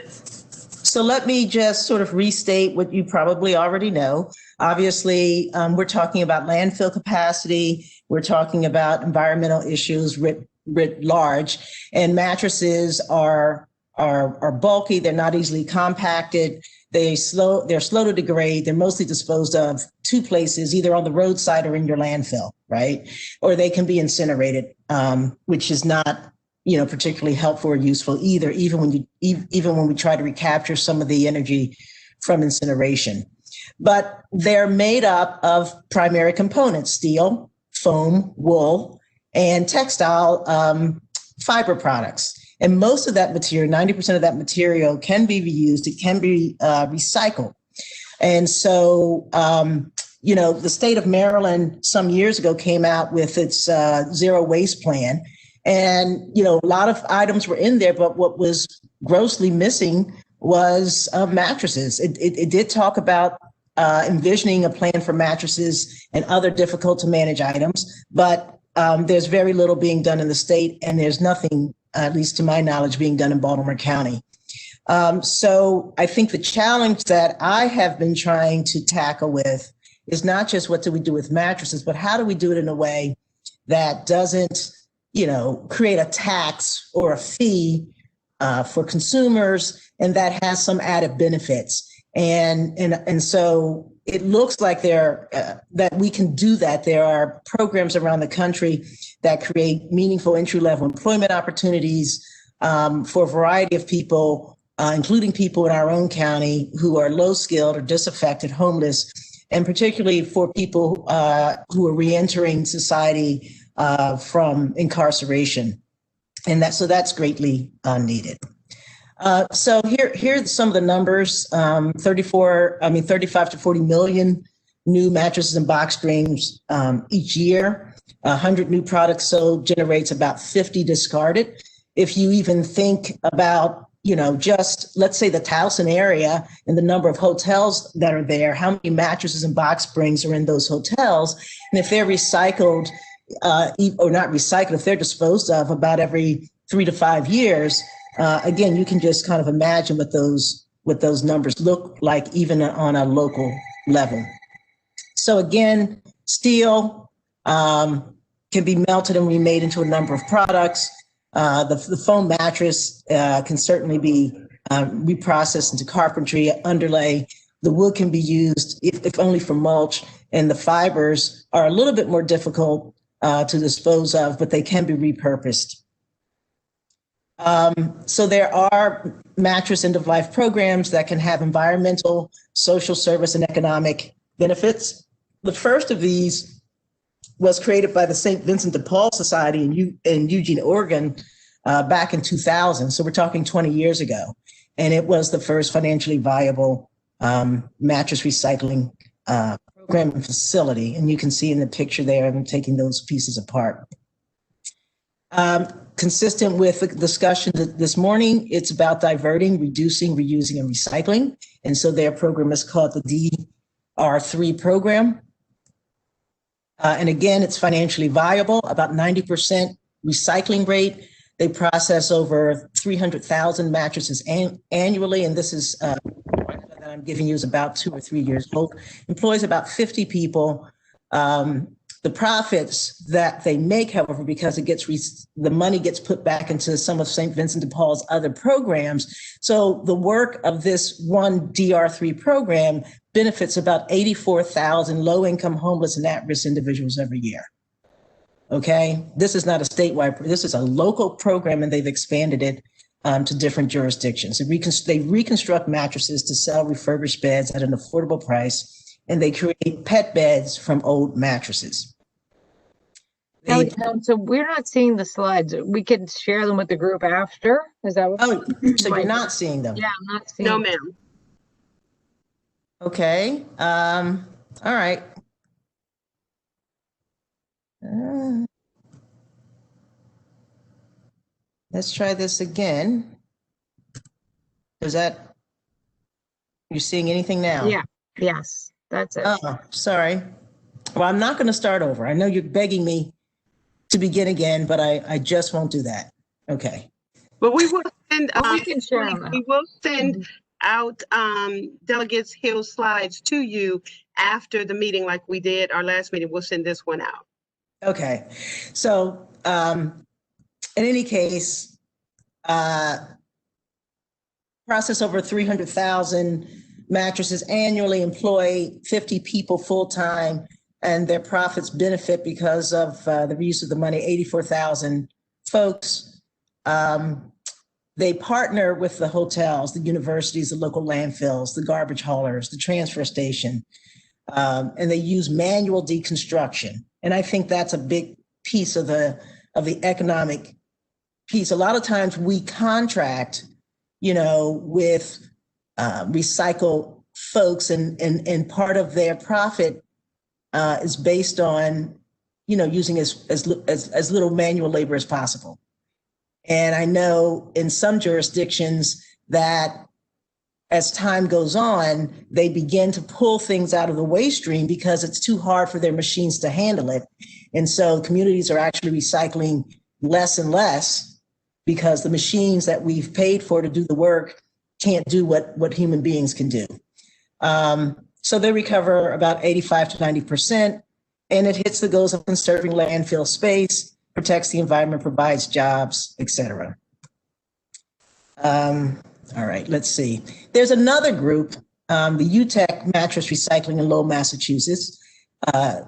let me just sort of restate what you probably already know. Obviously, we're talking about landfill capacity. We're talking about environmental issues writ large, and mattresses are bulky. They're not easily compacted. They're slow to degrade. They're mostly disposed of 2 places, either on the roadside or in your landfill, right? Or they can be incinerated, which is not, particularly helpful or useful either, even when we try to recapture some of the energy from incineration. But they're made up of primary components: steel, foam, wool, and textile fiber products. And most of that material, 90% of that material, can be reused. It can be recycled. And so, the state of Maryland some years ago came out with its zero waste plan. And, a lot of items were in there, but what was grossly missing was mattresses. It did talk about envisioning a plan for mattresses and other difficult to manage items, but there's very little being done in the state, and there's nothing, at least to my knowledge, being done in Baltimore County. So I think the challenge that I have been trying to tackle with is not just what do we do with mattresses, but how do we do it in a way that doesn't create a tax or a fee for consumers, and that has some added benefits. And so it looks like that we can do that. There are programs around the country that create meaningful entry-level employment opportunities for a variety of people, including people in our own county who are low-skilled or disaffected, homeless, and particularly for people who are reentering society from incarceration. And that's greatly needed. So here are some of the numbers. 35 to 40 million new mattresses and box springs each year. 100 new products sold generates about 50 discarded. If you even think about, just let's say the Towson area and the number of hotels that are there, how many mattresses and box springs are in those hotels? And if they're recycled, or not recycled, if they're disposed of about every 3 to 5 years, again, you can just kind of imagine what those numbers look like even on a local level. So again, steel can be melted and remade into a number of products. The foam mattress can certainly be reprocessed into carpentry, underlay. The wood can be used, if only for mulch, and the fibers are a little bit more difficult to dispose of, but they can be repurposed. So there are mattress end-of-life programs that can have environmental, social service, and economic benefits. The first of these was created by the St. Vincent de Paul Society in Eugene, Oregon, back in 2000. So we're talking 20 years ago. And it was the first financially viable mattress recycling program and facility. And you can see in the picture there, I'm taking those pieces apart. Consistent with the discussion this morning, it's about diverting, reducing, reusing, and recycling. And so their program is called the DR3 program. And again, it's financially viable, about 90% recycling rate. They process over 300,000 mattresses annually, and this is that I'm giving you is about 2 or 3 years old. Employs about 50 people. The profits that they make, however, because it gets the money gets put back into some of St. Vincent de Paul's other programs. So the work of this one DR3 program benefits about 84,000 low-income, homeless, and at-risk individuals every year. Okay, this is not a statewide, this is a local program, and they've expanded it to different jurisdictions. They reconstruct mattresses to sell refurbished beds at an affordable price, and they create pet beds from old mattresses. So we're not seeing the slides. We could share them with the group after. Is that what? Oh, so you're not seeing them? Yeah, I'm not seeing No, them. ma'am. Okay. All right. Let's try this again. Is that, you seeing anything now? Yeah. Yes, that's it. Oh, sorry. Well, I'm not going to start over. I know you're begging me to begin again, but I just won't do that. Okay. But we will send, we can share them. we will send out Delegates Hill slides to you after the meeting, like we did our last meeting. We'll send this one out. Okay. So in any case, process over 300,000 mattresses annually, employ 50 people full-time, and their profits benefit because of the reuse of the money, 84,000 folks. They partner with the hotels, the universities, the local landfills, the garbage haulers, the transfer station, and they use manual deconstruction. And I think that's a big piece of the economic piece. A lot of times we contract, with recycle folks, and part of their profit is based on, using as little manual labor as possible. And I know in some jurisdictions that as time goes on, they begin to pull things out of the waste stream because it's too hard for their machines to handle it. And so communities are actually recycling less and less because the machines that we've paid for to do the work can't do what human beings can do. So they recover about 85 to 90%, and it hits the goals of conserving landfill space, protects the environment, provides jobs, et cetera. All right, let's see. There's another group, the UTEC Mattress Recycling in Lowell, Massachusetts.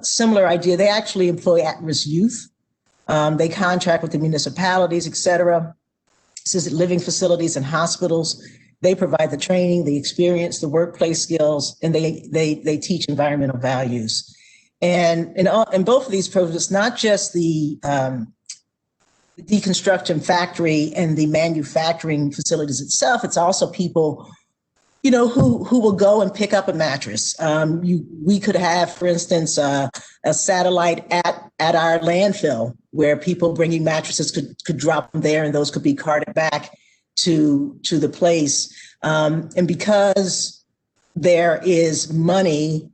Similar idea. They actually employ at-risk youth. They contract with the municipalities, et cetera, assisted living facilities and hospitals. They provide the training, the experience, the workplace skills, and they teach environmental values. And in both of these programs, it's not just the deconstruction factory and the manufacturing facilities itself. It's also people, who will go and pick up a mattress. We could have, for instance, a satellite at our landfill where people bringing mattresses could drop them there, and those could be carted back to the place. And because there is money,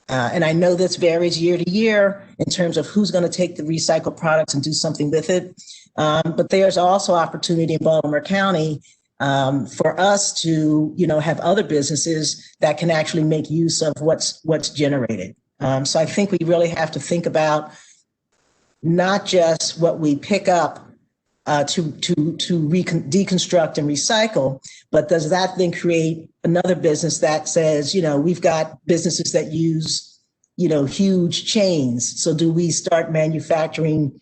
and I know this varies year to year in terms of who's going to take the recycled products and do something with it. But there's also opportunity in Baltimore County for us to, have other businesses that can actually make use of what's generated. So I think we really have to think about not just what we pick up to deconstruct and recycle, but does that then create another business that says, we've got businesses that use, huge chains. So do we start manufacturing,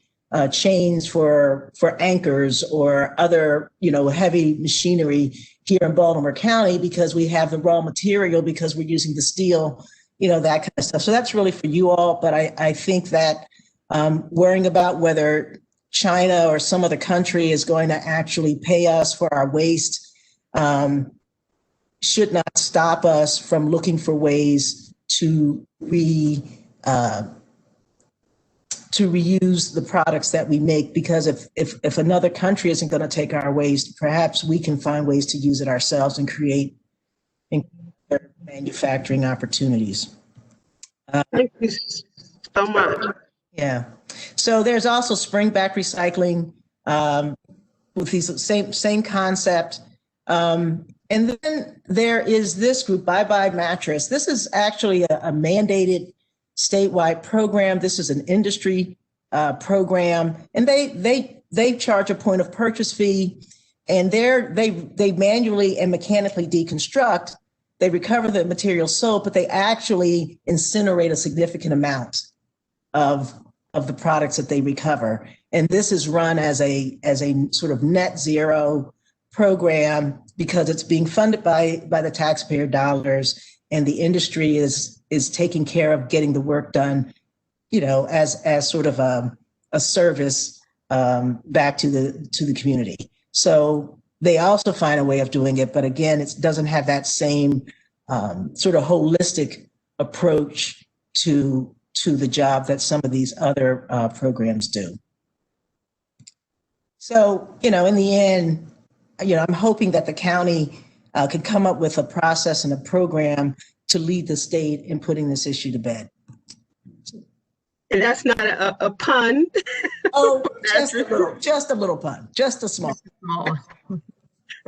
chains for anchors or other, heavy machinery here in Baltimore County because we have the raw material, because we're using the steel, that kind of stuff. So that's really for you all. But I think that worrying about whether China or some other country is going to actually pay us for our waste should not stop us from looking for ways to reuse the products that we make, because if another country isn't going to take our waste, perhaps we can find ways to use it ourselves and create manufacturing opportunities. Thank you so much. Yeah. So there's also spring back recycling with these same concept. And then there is this group, Bye Bye Mattress. This is actually a mandated statewide program. This is an industry program, and they charge a point of purchase fee, and they manually and mechanically deconstruct. They recover the material sold, but they actually incinerate a significant amount of the products that they recover. And this is run as a sort of net zero program because it's being funded by the taxpayer dollars, and the industry is taking care of getting the work done, as sort of a service back to the community. So they also find a way of doing it, but again, it doesn't have that same sort of holistic approach to the job that some of these other programs do. So, in the end, I'm hoping that the county could come up with a process and a program to lead the state in putting this issue to bed. And that's not a pun. Oh, just a little pun, just a small.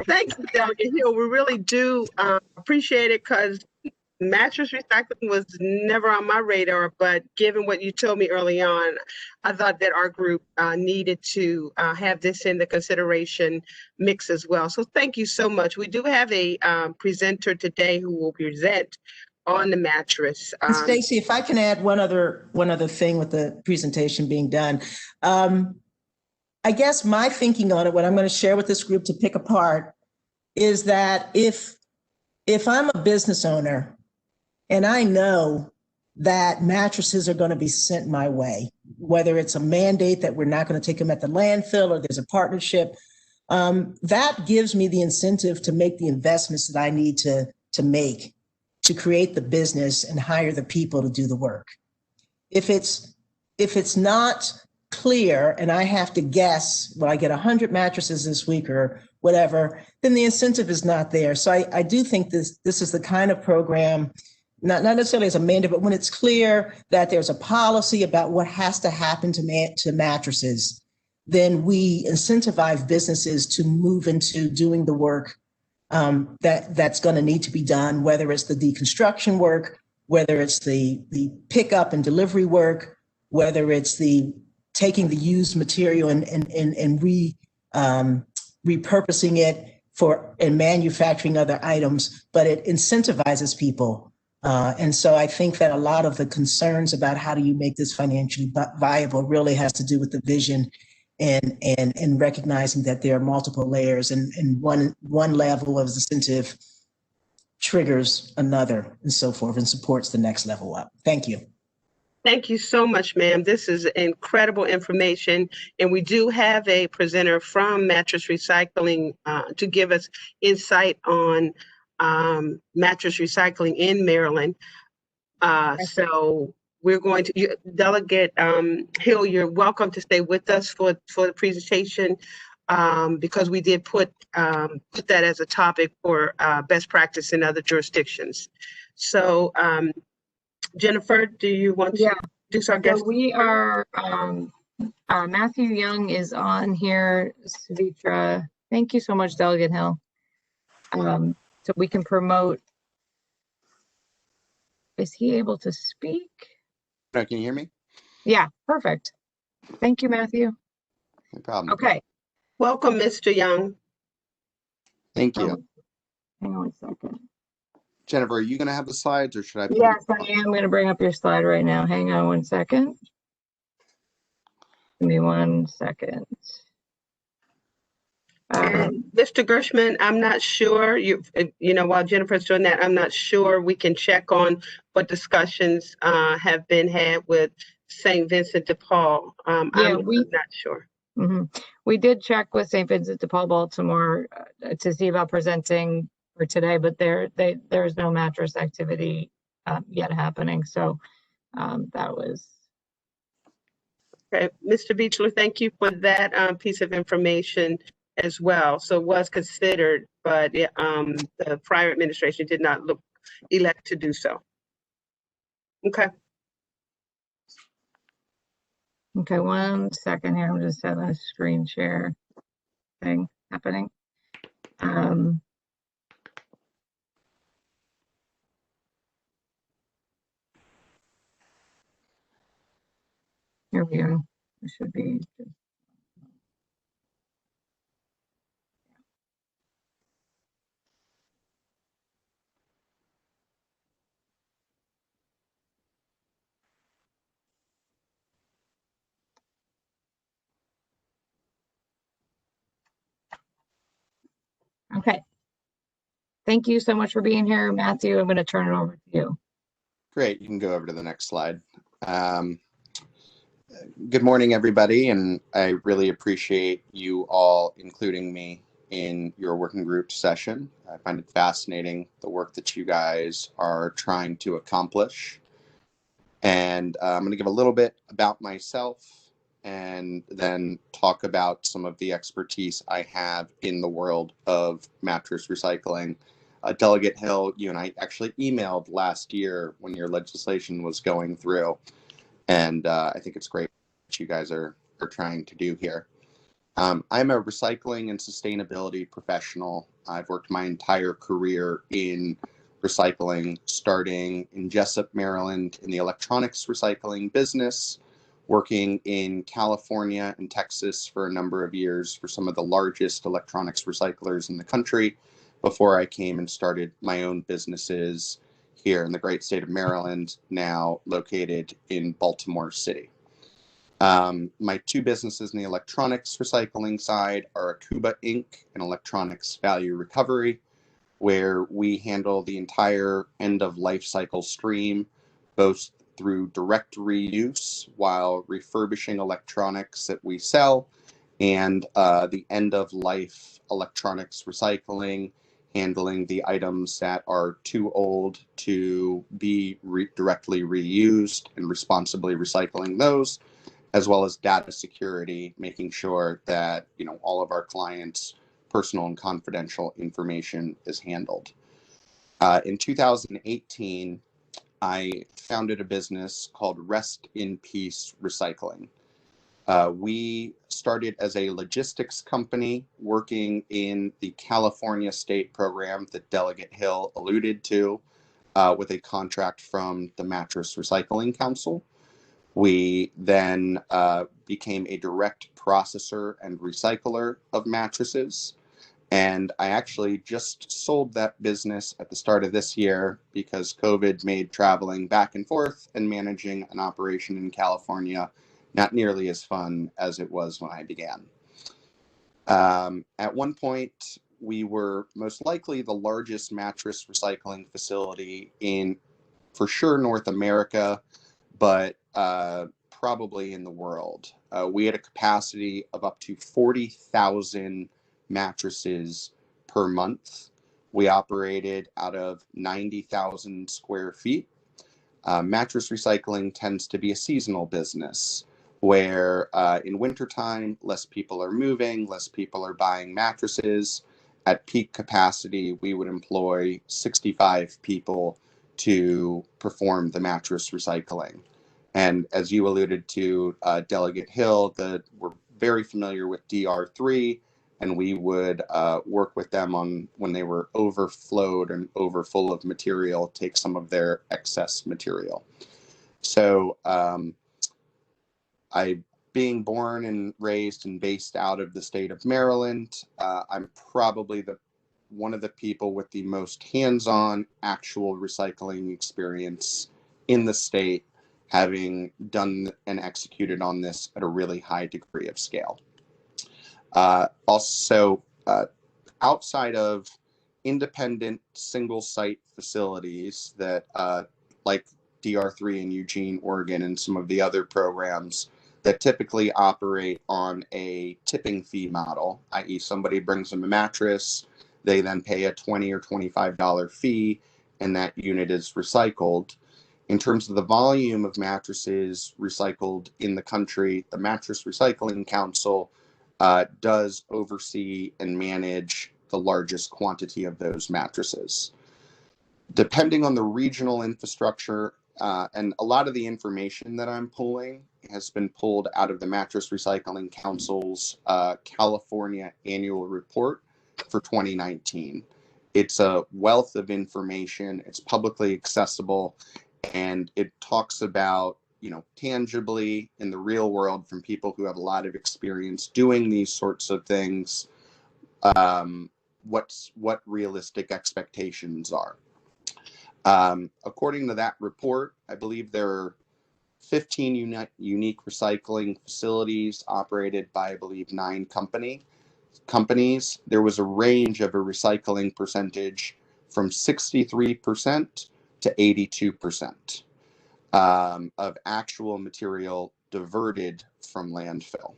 Thank you, Delegate Hill. We really do appreciate it, because mattress recycling was never on my radar, but given what you told me early on, I thought that our group needed to have this in the consideration mix as well. So thank you so much. We do have a presenter today who will present on the mattress. Stacy, if I can add one other thing with the presentation being done. I guess my thinking on it, what I'm going to share with this group to pick apart, is that if I'm a business owner and I know that mattresses are going to be sent my way, whether it's a mandate that we're not going to take them at the landfill or there's a partnership, that gives me the incentive to make the investments that I need to make to create the business and hire the people to do the work. If it's not clear and I have to guess, well, I get 100 mattresses this week or whatever, then the incentive is not there. So I do think this is the kind of program, not necessarily as a mandate, but when it's clear that there's a policy about what has to happen to mattresses, then we incentivize businesses to move into doing the work that's going to need to be done, whether it's the deconstruction work, whether it's the pickup and delivery work, whether it's the taking the used material and repurposing it and manufacturing other items, but it incentivizes people. And so I think that a lot of the concerns about how do you make this financially viable really has to do with the vision and recognizing that there are multiple layers, and one level of incentive triggers another and so forth and supports the next level up. Thank you. Thank you so much, ma'am. This is incredible information. And we do have a presenter from Mattress Recycling to give us insight on mattress recycling in Maryland. So we're going to, Delegate Hill, you're welcome to stay with us for the presentation because we did put that as a topic for best practice in other jurisdictions. So Jennifer, do you want to introduce our guest? So we are, Matthew Young is on here, Savitra. Thank you so much, Delegate Hill. So we can promote. Is he able to speak? Can you hear me? Yeah, perfect. Thank you, Matthew. No problem. Okay. Welcome, Mr. Young. Thank you. Hang on a second. Jennifer, are you going to have the slides or should I? Yes, I am going to bring up your slide right now. Hang on one second. Give me 1 second. And Mr. Gershman, I'm not sure, while Jennifer's doing that, I'm not sure we can check on what discussions have been had with St. Vincent de Paul. I'm not sure. We did check with St. Vincent de Paul, Baltimore, to see about presenting for today, but there's no mattress activity yet happening. So that was. Okay, Mr. Beechler, thank you for that piece of information as well. So it was considered, but the prior administration did not elect to do so. Okay. Okay, 1 second here. I'm just having a screen share thing happening. Here we go. It should be. Okay. Thank you so much for being here, Matthew. I'm going to turn it over to you. Great. You can go over to the next slide. Good morning, everybody, and I really appreciate you all including me in your working group session. I find it fascinating, the work that you guys are trying to accomplish. And I'm going to give a little bit about myself and then talk about some of the expertise I have in the world of mattress recycling. Delegate Hill, you and I actually emailed last year when your legislation was going through. And I think it's great what you guys are trying to do here. I'm a recycling and sustainability professional. I've worked my entire career in recycling, starting in Jessup, Maryland, in the electronics recycling business, working in California and Texas for a number of years for some of the largest electronics recyclers in the country before I came and started my own businesses here in the great state of Maryland, now located in Baltimore City. My two businesses in the electronics recycling side are Akuba Inc. and Electronics Value Recovery, where we handle the entire end of life cycle stream, both through direct reuse while refurbishing electronics that we sell, and the end of life electronics recycling, handling the items that are too old to be directly reused and responsibly recycling those, as well as data security, making sure that all of our clients' personal and confidential information is handled. In 2018, I founded a business called Rest in Peace Recycling. We started as a logistics company working in the California state program that Delegate Hill alluded to, with a contract from the Mattress Recycling Council. We then became a direct processor and recycler of mattresses. And I actually just sold that business at the start of this year because COVID made traveling back and forth and managing an operation in California not nearly as fun as it was when I began. At one point, we were most likely the largest mattress recycling facility in, for sure, North America, but probably in the world. We had a capacity of up to 40,000 mattresses per month. We operated out of 90,000 square feet. Mattress recycling tends to be a seasonal business where in wintertime, less people are moving, less people are buying mattresses. At peak capacity, we would employ 65 people to perform the mattress recycling. And as you alluded to, Delegate Hill, we're very familiar with DR3, and we would work with them on when they were overflowed and overfull of material, take some of their excess material. So being born and raised and based out of the state of Maryland, I'm probably one of the people with the most hands-on actual recycling experience in the state, having done and executed on this at a really high degree of scale. Also, outside of independent single site facilities that like DR3 in Eugene, Oregon, and some of the other programs that typically operate on a tipping fee model, i.e. somebody brings them a mattress, they then pay a $20 or $25 fee, and that unit is recycled. In terms of the volume of mattresses recycled in the country, the Mattress Recycling Council does oversee and manage the largest quantity of those mattresses. Depending on the regional infrastructure, and a lot of the information that I'm pulling has been pulled out of the Mattress Recycling Council's California annual report for 2019. It's a wealth of information. It's publicly accessible, and it talks about, you know, tangibly in the real world from people who have a lot of experience doing these sorts of things, what realistic expectations are. According to that report, I believe there are 15 unique recycling facilities operated by, I believe, 9 companies. There was a range of a recycling percentage from 63% to 82% of actual material diverted from landfill.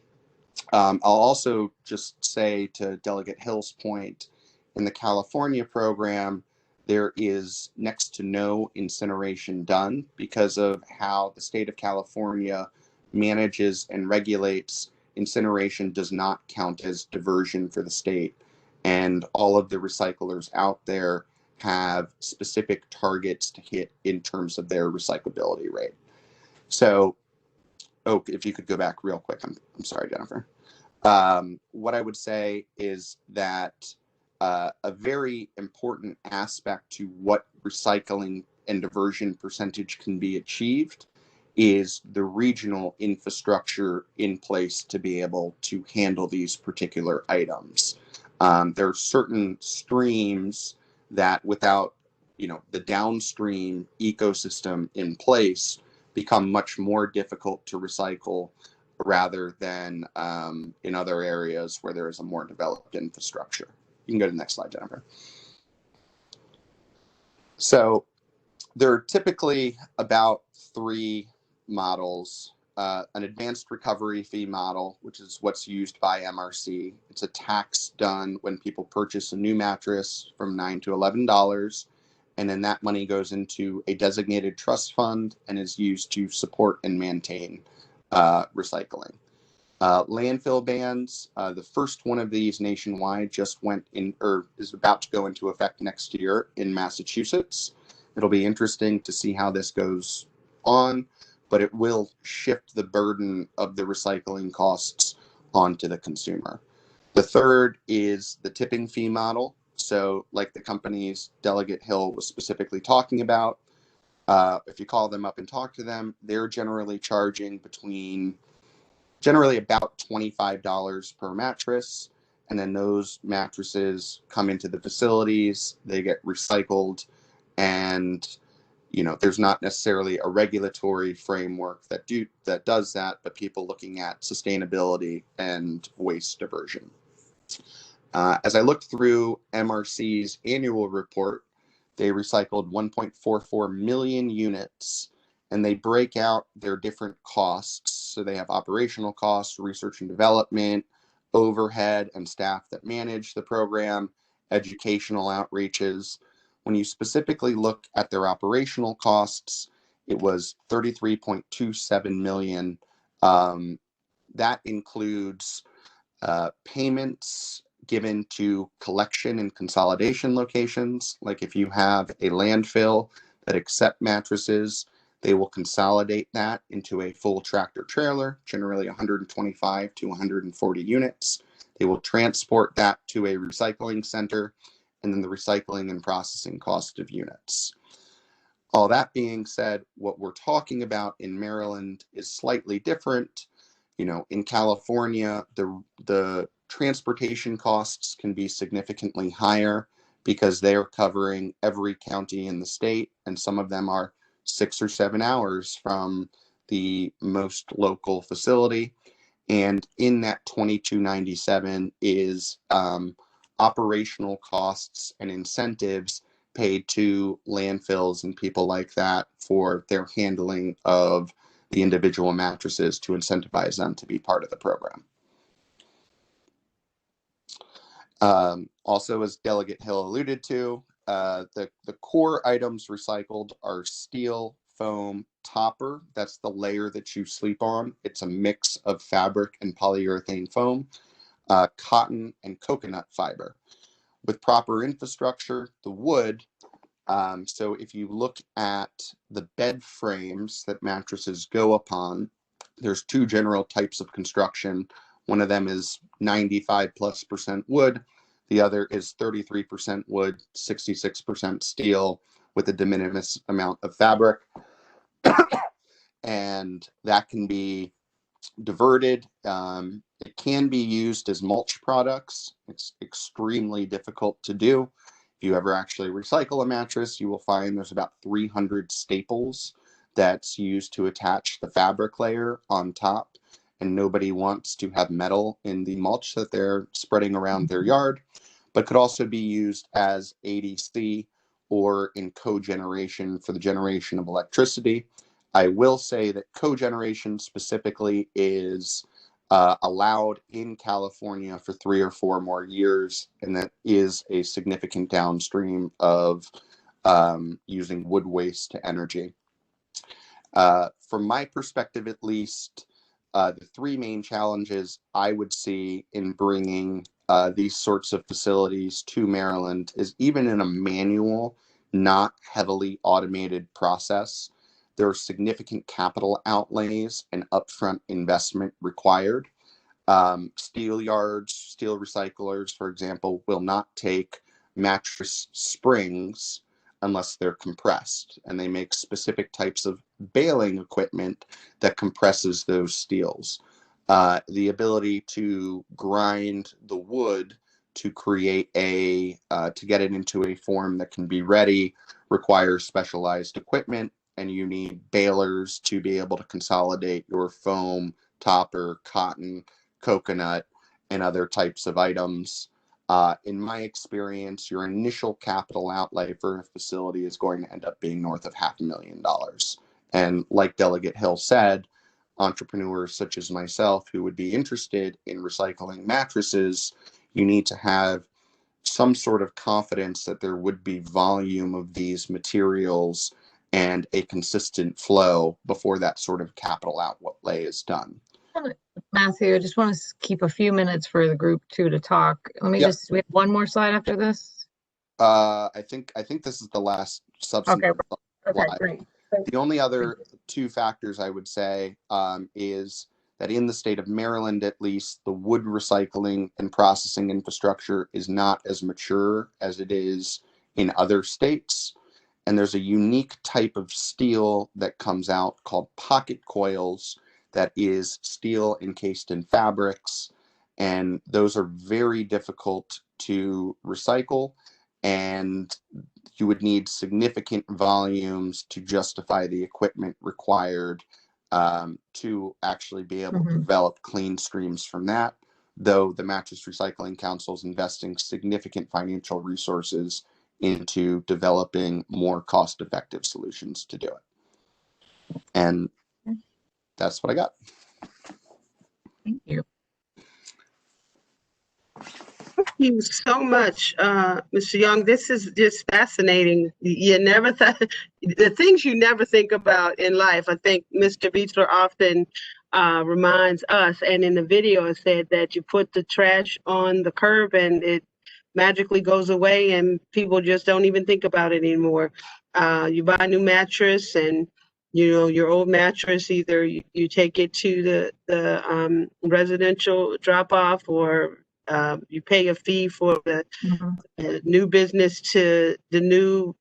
I'll also just say, to Delegate Hill's point, in the California program, there is next to no incineration done because of how the state of California manages and regulates. Incineration does not count as diversion for the state, and all of the recyclers out there have specific targets to hit in terms of their recyclability rate. So, if you could go back real quick, I'm sorry, Jennifer. What I would say is that a very important aspect to what recycling and diversion percentage can be achieved is the regional infrastructure in place to be able to handle these particular items. There are certain streams that, without, you know, the downstream ecosystem in place, become much more difficult to recycle rather than in other areas where there is a more developed infrastructure. You can go to the next slide, Jennifer. So there are typically about 3 models. An advanced recovery fee model, which is what's used by MRC. It's a tax done when people purchase a new mattress from $9 to $11, and then that money goes into a designated trust fund and is used to support and maintain recycling. Landfill bans, the first one of these nationwide just went in, or is about to go into effect next year in Massachusetts. It'll be interesting to see how this goes on, but it will shift the burden of the recycling costs onto the consumer. The third is the tipping fee model. So like the companies Delegate Hill was specifically talking about, if you call them up and talk to them, they're generally charging generally about $25 per mattress. And then those mattresses come into the facilities, they get recycled, and you know, there's not necessarily a regulatory framework that does that, but people looking at sustainability and waste diversion. As I looked through MRC's annual report, they recycled 1.44 million units, and they break out their different costs. So they have operational costs, research and development, overhead, and staff that manage the program, educational outreaches. When you specifically look at their operational costs, it was $33.27 million. That includes payments given to collection and consolidation locations. Like if you have a landfill that accept mattresses, they will consolidate that into a full tractor trailer, generally 125 to 140 units. They will transport that to a recycling center, and then the recycling and processing cost of units. All that being said, what we're talking about in Maryland is slightly different. You know, in California, the transportation costs can be significantly higher because they are covering every county in the state, and some of them are 6 or 7 hours from the most local facility. And in that $22.97 is operational costs and incentives paid to landfills and people like that for their handling of the individual mattresses to incentivize them to be part of the program. Also, as Delegate Hill alluded to, the core items recycled are steel, foam, topper. That's the layer that you sleep on. It's a mix of fabric and polyurethane foam, cotton, and coconut fiber. With proper infrastructure, the wood. So if you look at the bed frames that mattresses go upon, there's two general types of construction. One of them is 95+% wood. The other is 33% wood, 66% steel with a de minimis amount of fabric. And that can be diverted. It can be used as mulch products. It's extremely difficult to do. If you ever actually recycle a mattress, you will find there's about 300 staples that's used to attach the fabric layer on top. And nobody wants to have metal in the mulch that they're spreading around their yard, but could also be used as ADC or in cogeneration for the generation of electricity. I will say that cogeneration specifically is allowed in California for 3 or 4 more years, and that is a significant downstream of using wood waste to energy. From my perspective, at least, the 3 main challenges I would see in bringing these sorts of facilities to Maryland is even in a manual, not heavily automated process, there are significant capital outlays and upfront investment required. Steel yards, steel recyclers, for example, will not take mattress springs unless they're compressed, and they make specific types of baling equipment that compresses those steels. The ability to grind the wood to create to get it into a form that can be ready requires specialized equipment, and you need balers to be able to consolidate your foam, topper, cotton, coconut, and other types of items. In my experience, your initial capital outlay for a facility is going to end up being north of $500,000. And like Delegate Hill said, entrepreneurs such as myself who would be interested in recycling mattresses, you need to have some sort of confidence that there would be volume of these materials and a consistent flow before that sort of capital outlay is done. Matthew, I just want to keep a few minutes for the group too to talk. Let me just, we have one more slide after this. I think this is the last substantive slide. Great. The only other 2 factors I would say is that in the state of Maryland, at least, the wood recycling and processing infrastructure is not as mature as it is in other states. And there's a unique type of steel that comes out called pocket coils that is steel encased in fabrics. And those are very difficult to recycle, and you would need significant volumes to justify the equipment required to actually be able to develop clean streams from that, though the Mattress Recycling Council is investing significant financial resources into developing more cost-effective solutions to do it. And that's what I got. Thank you. Thank you so much, Mr. Young. This is just fascinating. You never thought the things you never think about in life. I think Mr. Beechler often reminds us, and in the video it said that you put the trash on the curb and it magically goes away and people just don't even think about it anymore. You buy a new mattress and your old mattress, either you take it to the residential drop off, or you pay a fee for the new business to the new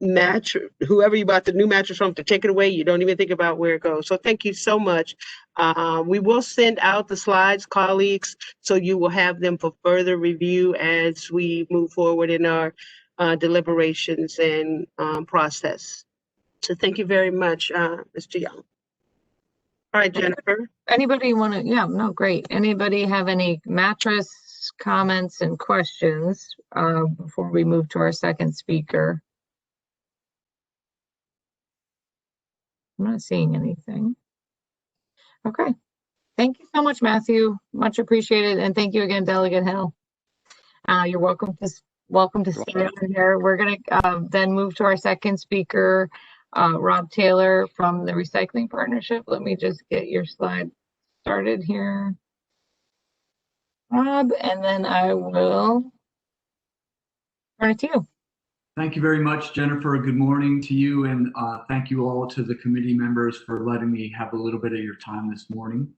mattress, whoever you bought the new mattress from, to take it away. You don't even think about where it goes. So thank you so much. We will send out the slides, colleagues, so you will have them for further review as we move forward in our deliberations and process. So thank you very much, Mr. Young. All right, Jennifer. Anybody want to, yeah, no, great. Anybody have any mattress comments and questions before we move to our second speaker? I'm not seeing anything. Okay. Thank you so much, Matthew. Much appreciated. And thank you again, Delegate Hill. You're welcome to stay on here. We're going to then move to our second speaker, Rob Taylor from the Recycling Partnership. Let me just get your slide started here, Rob, and then I will turn it to you. Thank you very much, Jennifer. Good morning to you, and thank you all to the committee members for letting me have a little bit of your time this morning.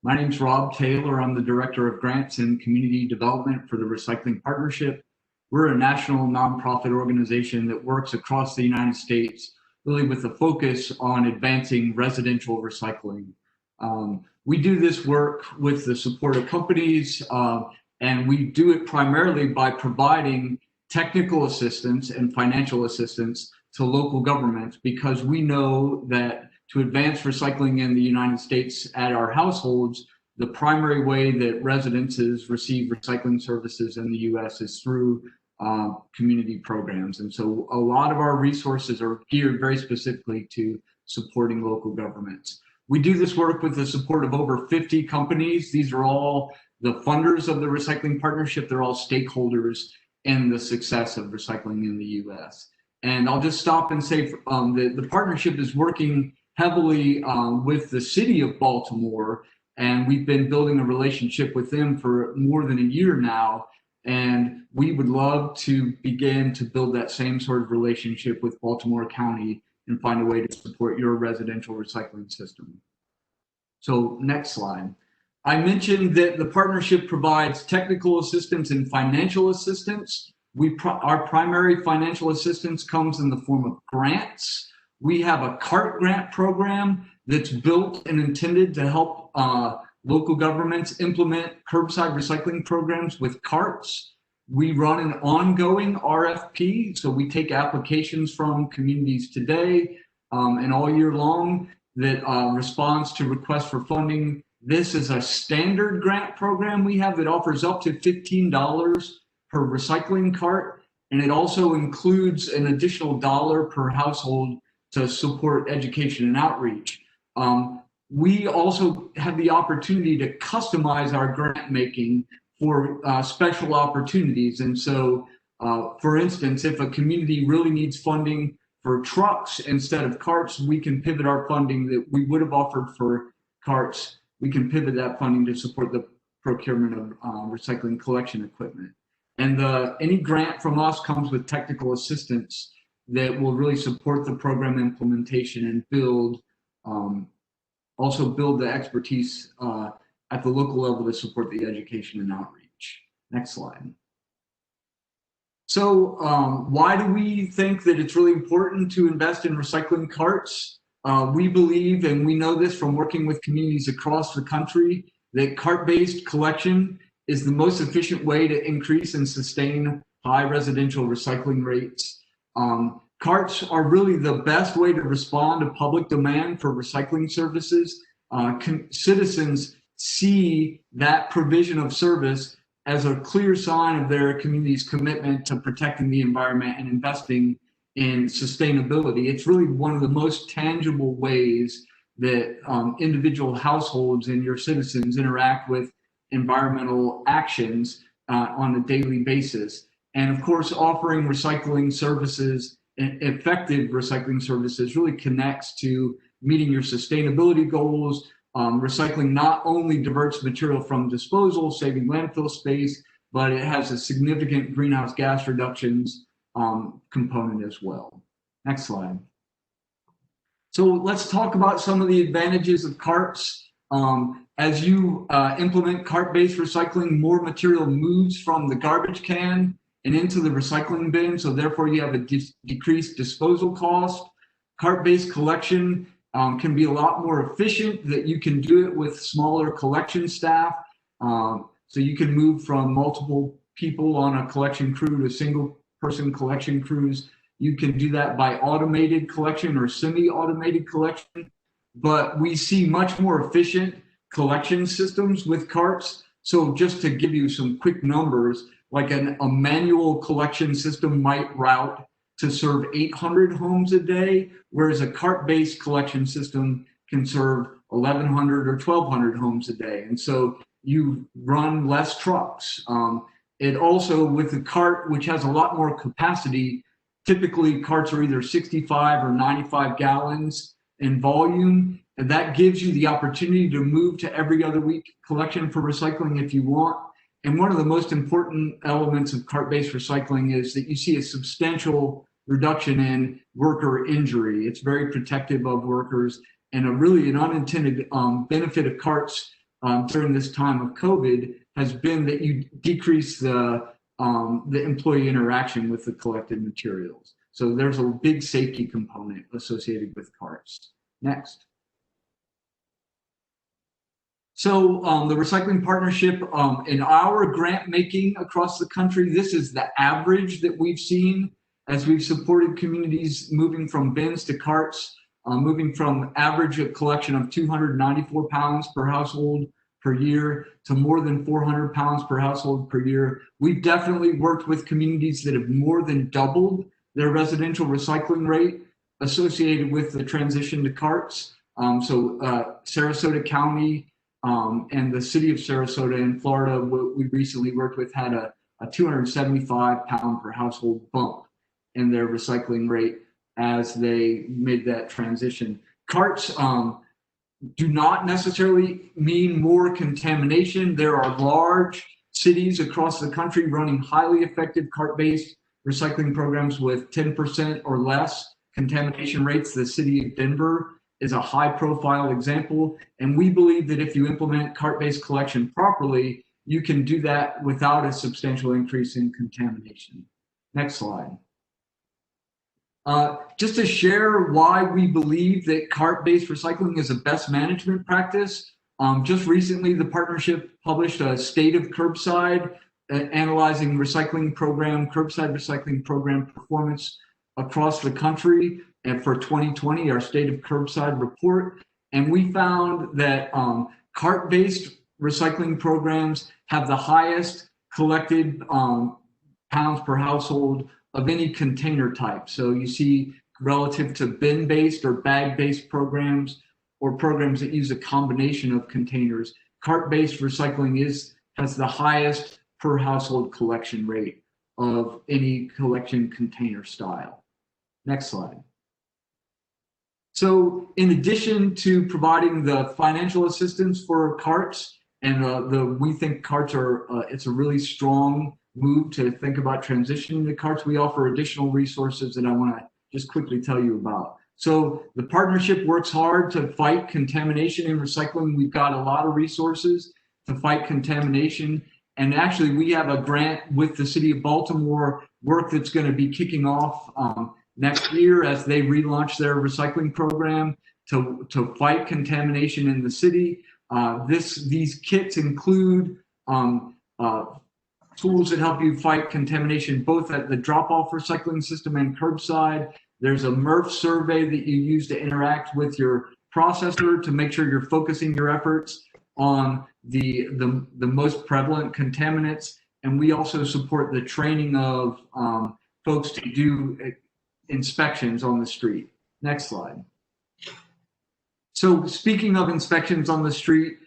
My name is Rob Taylor. I'm the Director of Grants and Community Development for the Recycling Partnership. We're a national nonprofit organization that works across the United States, really with a focus on advancing residential recycling. We do this work with the support of companies, and we do it primarily by providing technical assistance and financial assistance to local governments, because we know that to advance recycling in the United States at our households, the primary way that residences receive recycling services in the US is through community programs. And so a lot of our resources are geared very specifically to supporting local governments. We do this work with the support of over 50 companies. These are all the funders of the Recycling Partnership. They're all stakeholders in the success of recycling in the US. And I'll just stop and say that the partnership is working heavily with the city of Baltimore, and we've been building a relationship with them for more than a year now. And we would love to begin to build that same sort of relationship with Baltimore County and find a way to support your residential recycling system. So next slide. I mentioned that the partnership provides technical assistance and financial assistance. Our primary financial assistance comes in the form of grants. We have a CART grant program that's built and intended to help local governments implement curbside recycling programs with carts. We run an ongoing RFP, so we take applications from communities today and all year long that responds to requests for funding. This is a standard grant program we have that offers up to $15 per recycling cart, and it also includes an additional $1 per household to support education and outreach. We also have the opportunity to customize our grant making for special opportunities. And so, for instance, if a community really needs funding for trucks instead of carts, we can pivot our funding that we would have offered for carts. We can pivot that funding to support the procurement of recycling collection equipment. And any grant from us comes with technical assistance that will really support the program implementation and also build the expertise at the local level to support the education and outreach. Next slide. So why do we think that it's really important to invest in recycling carts? We believe, and we know this from working with communities across the country, that cart-based collection is the most efficient way to increase and sustain high residential recycling rates. Carts are really the best way to respond to public demand for recycling services. Citizens see that provision of service as a clear sign of their community's commitment to protecting the environment and investing in sustainability. It's really one of the most tangible ways that individual households and your citizens interact with environmental actions on a daily basis. And of course, offering recycling services, effective recycling services, really connects to meeting your sustainability goals. Recycling not only diverts material from disposal, saving landfill space, but it has a significant greenhouse gas reductions component as well. Next slide. So let's talk about some of the advantages of carts. As you implement cart-based recycling, more material moves from the garbage can and into the recycling bin, so therefore you have a decreased disposal cost. Cart-based collection can be a lot more efficient, that you can do it with smaller collection staff. So you can move from multiple people on a collection crew to single person collection crews You can do that by automated collection or semi-automated collection, but we see much more efficient collection systems with carts. So just to give you some quick numbers, like a manual collection system might route to serve 800 homes a day, whereas a cart-based collection system can serve 1,100 or 1,200 homes a day. And so you run less trucks. It also, with the cart, which has a lot more capacity, typically carts are either 65 or 95 gallons in volume, and that gives you the opportunity to move to every other week collection for recycling if you want. And one of the most important elements of cart-based recycling is that you see a substantial reduction in worker injury. It's very protective of workers, and an unintended benefit of carts during this time of COVID has been that you decrease the employee interaction with the collected materials. So there's a big safety component associated with carts. Next. So the recycling partnership in our grant making across the country, this is the average that we've seen as we've supported communities moving from bins to carts, moving from average collection of 294 pounds per household per year to more than 400 pounds per household per year. We've definitely worked with communities that have more than doubled their residential recycling rate associated with the transition to carts. Sarasota County and the city of Sarasota in Florida, what we recently worked with, had a 275 pound per household bump in their recycling rate as they made that transition. Carts do not necessarily mean more contamination. There are large cities across the country running highly effective cart-based recycling programs with 10% or less contamination rates. The city of Denver is a high-profile example, and we believe that if you implement cart-based collection properly, you can do that without a substantial increase in contamination. Next slide. Just to share why we believe that cart-based recycling is a best management practice, just recently the partnership published a state of curbside analyzing curbside recycling program performance across the country, and for 2020, our state of curbside report. And we found that cart-based recycling programs have the highest collected pounds per household of any container type. So you see relative to bin-based or bag-based programs or programs that use a combination of containers, cart-based recycling has the highest per household collection rate of any collection container style. Next slide. So in addition to providing the financial assistance for carts, and we think carts are, it's a really strong move to think about transitioning to carts, we offer additional resources that I want to just quickly tell you about. So the partnership works hard to fight contamination in recycling. We've got a lot of resources to fight contamination. And actually, we have a grant with the city of Baltimore work that's going to be kicking off next year as they relaunch their recycling program to fight contamination in the city. These kits include tools that help you fight contamination both at the drop-off recycling system and curbside. There's a MRF survey that you use to interact with your processor to make sure you're focusing your efforts on the most prevalent contaminants. And we also support the training of folks to do inspections on the street. Next slide. So speaking of inspections on the street,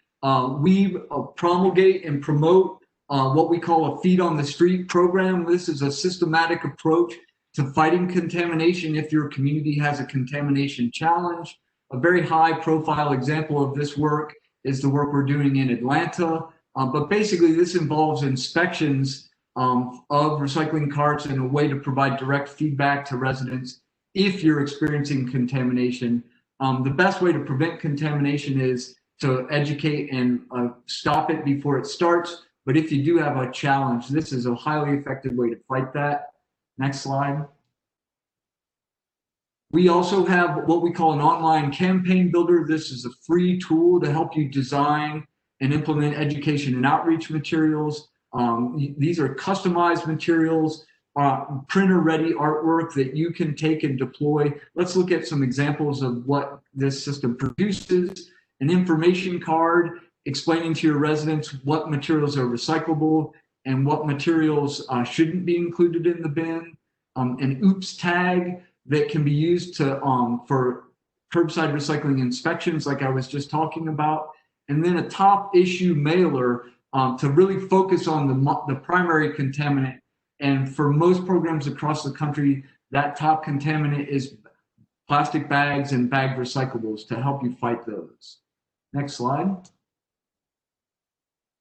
we promulgate and promote what we call a Feet on the Street program. This is a systematic approach to fighting contamination if your community has a contamination challenge. A very high profile example of this work is the work we're doing in Atlanta. But basically this involves inspections of recycling carts in a way to provide direct feedback to residents if you're experiencing contamination. The best way to prevent contamination is to educate and stop it before it starts. But if you do have a challenge, this is a highly effective way to fight that. Next slide. We also have what we call an online campaign builder. This is a free tool to help you design and implement education and outreach materials. These are customized materials printer-ready artwork that you can take and deploy. Let's look at some examples of what this system produces. An information card explaining to your residents what materials are recyclable and what materials shouldn't be included in the bin. An oops tag that can be used to for curbside recycling inspections like I was just talking about. And then a top issue mailer to really focus on the primary contaminant. And for most programs across the country, that top contaminant is plastic bags and bag recyclables to help you fight those. Next slide.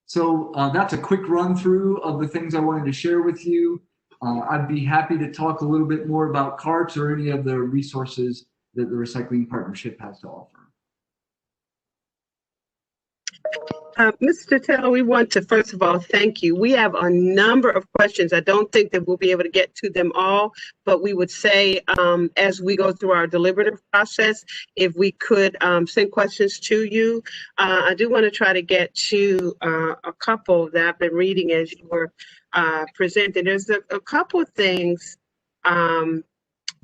So that's a quick run through of the things I wanted to share with you. I'd be happy to talk a little bit more about carts or any of the resources that the Recycling Partnership has to offer. Mr. Taylor, we want to first of all thank you. We have a number of questions. I don't think that we'll be able to get to them all, but we would say as we go through our deliberative process, if we could send questions to you. I do want to try to get to a couple that I've been reading as you were presenting. There's a couple of things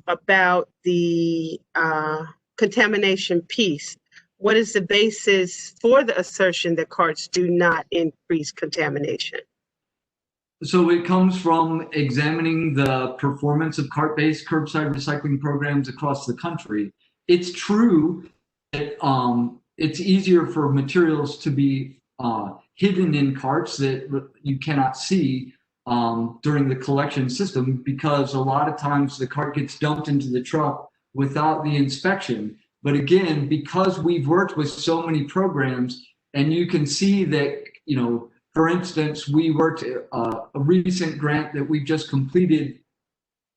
about the contamination piece. What is the basis for the assertion that carts do not increase contamination? So it comes from examining the performance of cart-based curbside recycling programs across the country. It's true that it's easier for materials to be hidden in carts that you cannot see during the collection system, because a lot of times the cart gets dumped into the truck without the inspection. But again, because we've worked with so many programs, and you can see that, you know, for instance, we worked a recent grant that we just completed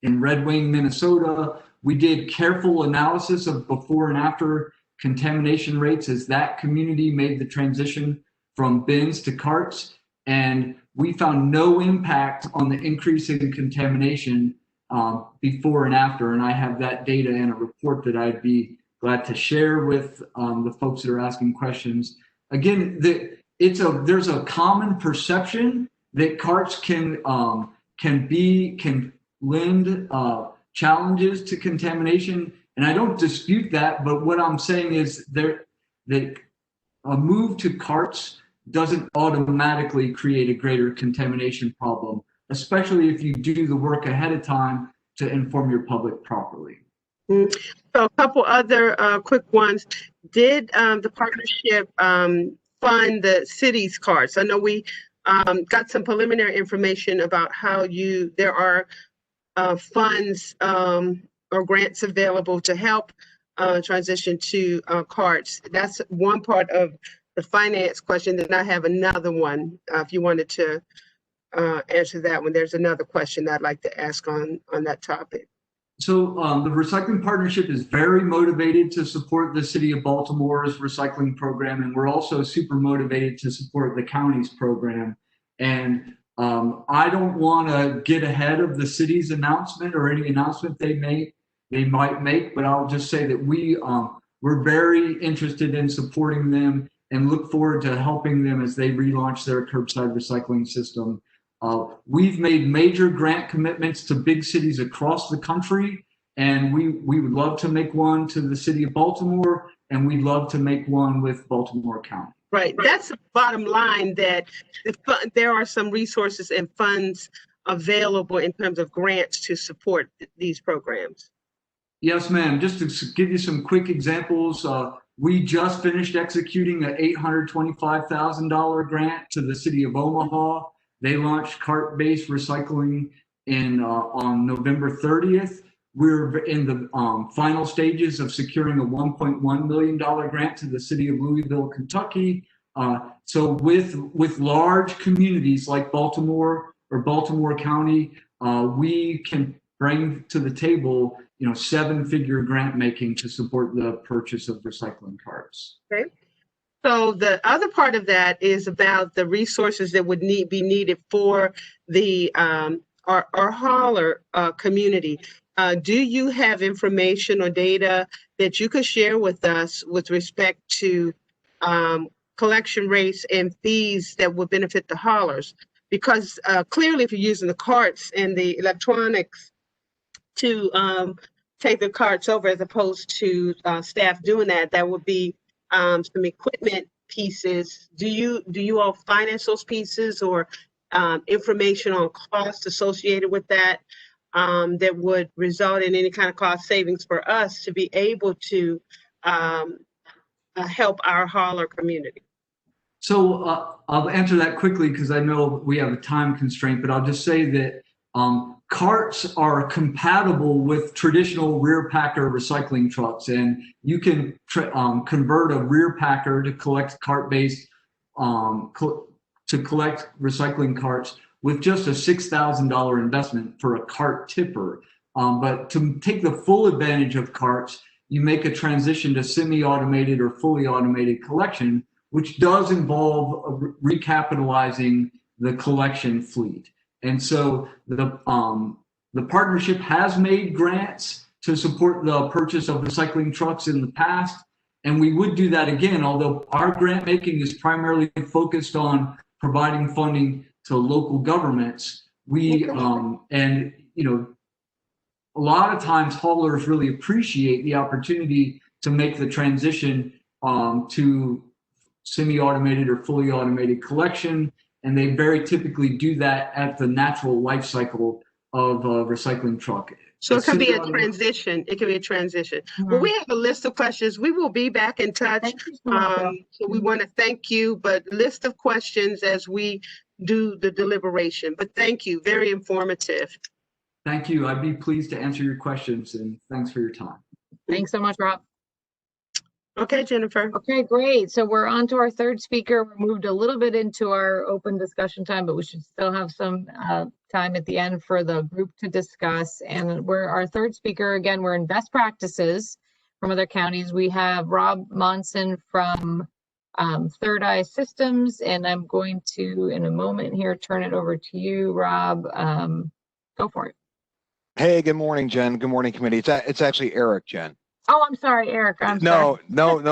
in Red Wing, Minnesota. We did careful analysis of before and after contamination rates as that community made the transition from bins to carts. And we found no impact on the increase in contamination before and after. And I have that data in a report that I'd be glad to share with the folks that are asking questions. Again, there's a common perception that carts can lend challenges to contamination, and I don't dispute that. But what I'm saying is that a move to carts doesn't automatically create a greater contamination problem, especially if you do the work ahead of time to inform your public properly. So a couple other quick ones. Did the partnership fund the city's carts? I know we got some preliminary information about how there are funds or grants available to help transition to carts. That's one part of the finance question. Then I have another one. If you wanted to answer that one, there's another question I'd like to ask on that topic. So the Recycling Partnership is very motivated to support the City of Baltimore's recycling program, and we're also super motivated to support the county's program. And I don't want to get ahead of the city's announcement or any announcement they might make, but I'll just say that we're very interested in supporting them and look forward to helping them as they relaunch their curbside recycling system. We've made major grant commitments to big cities across the country, and we would love to make one to the City of Baltimore, and we'd love to make one with Baltimore County. Right, that's the bottom line, that there are some resources and funds available in terms of grants to support these programs. Yes, ma'am. Just to give you some quick examples, we just finished executing an $825,000 grant to the City of Omaha. They launched cart-based recycling on November 30th. We're in the final stages of securing a $1.1 million grant to the City of Louisville, Kentucky. So with large communities like Baltimore or Baltimore County, we can bring to the table, seven-figure grant making to support the purchase of recycling carts. Okay. So the other part of that is about the resources that would be needed for the our hauler community. Do you have information or data that you could share with us with respect to collection rates and fees that would benefit the haulers? because clearly if you're using the carts and the electronics to take the carts over as opposed to staff doing that, that would be some equipment pieces. Do you all finance those pieces, or information on costs associated with that that would result in any kind of cost savings for us to be able to help our hauler community? So I'll answer that quickly because I know we have a time constraint, but I'll just say that carts are compatible with traditional rear packer recycling trucks, and you can convert a rear packer to collect cart-based to collect recycling carts with just a $6,000 investment for a cart tipper. But to take the full advantage of carts, you make a transition to semi-automated or fully automated collection, which does involve recapitalizing the collection fleet. And so the partnership has made grants to support the purchase of recycling trucks in the past, and we would do that again, although our grant making is primarily focused on providing funding to local governments. We and you know, a lot of times haulers really appreciate the opportunity to make the transition to semi-automated or fully automated collection, and they very typically do that at the natural life cycle of a recycling truck. So it could be a transition. It could be a transition. Well, we have a list of questions. We will be back in touch. So we want to thank you, but list of questions as we do the deliberation. But thank you. Very informative. Thank you. I'd be pleased to answer your questions, and thanks for your time. Thanks so much, Rob. Okay, Jennifer. Okay, great. So we're on to our third speaker. We're moved a little bit into our open discussion time, but we should still have some time at the end for the group to discuss. And we're our third speaker. Again, we're in best practices from other counties. We have Rob Monson from Third Eye Systems, and I'm going to, in a moment here, turn it over to you, Rob. Go for it. Hey, good morning, Jen. Good morning, committee. It's actually Eric, Jen. Oh, I'm sorry, Eric. No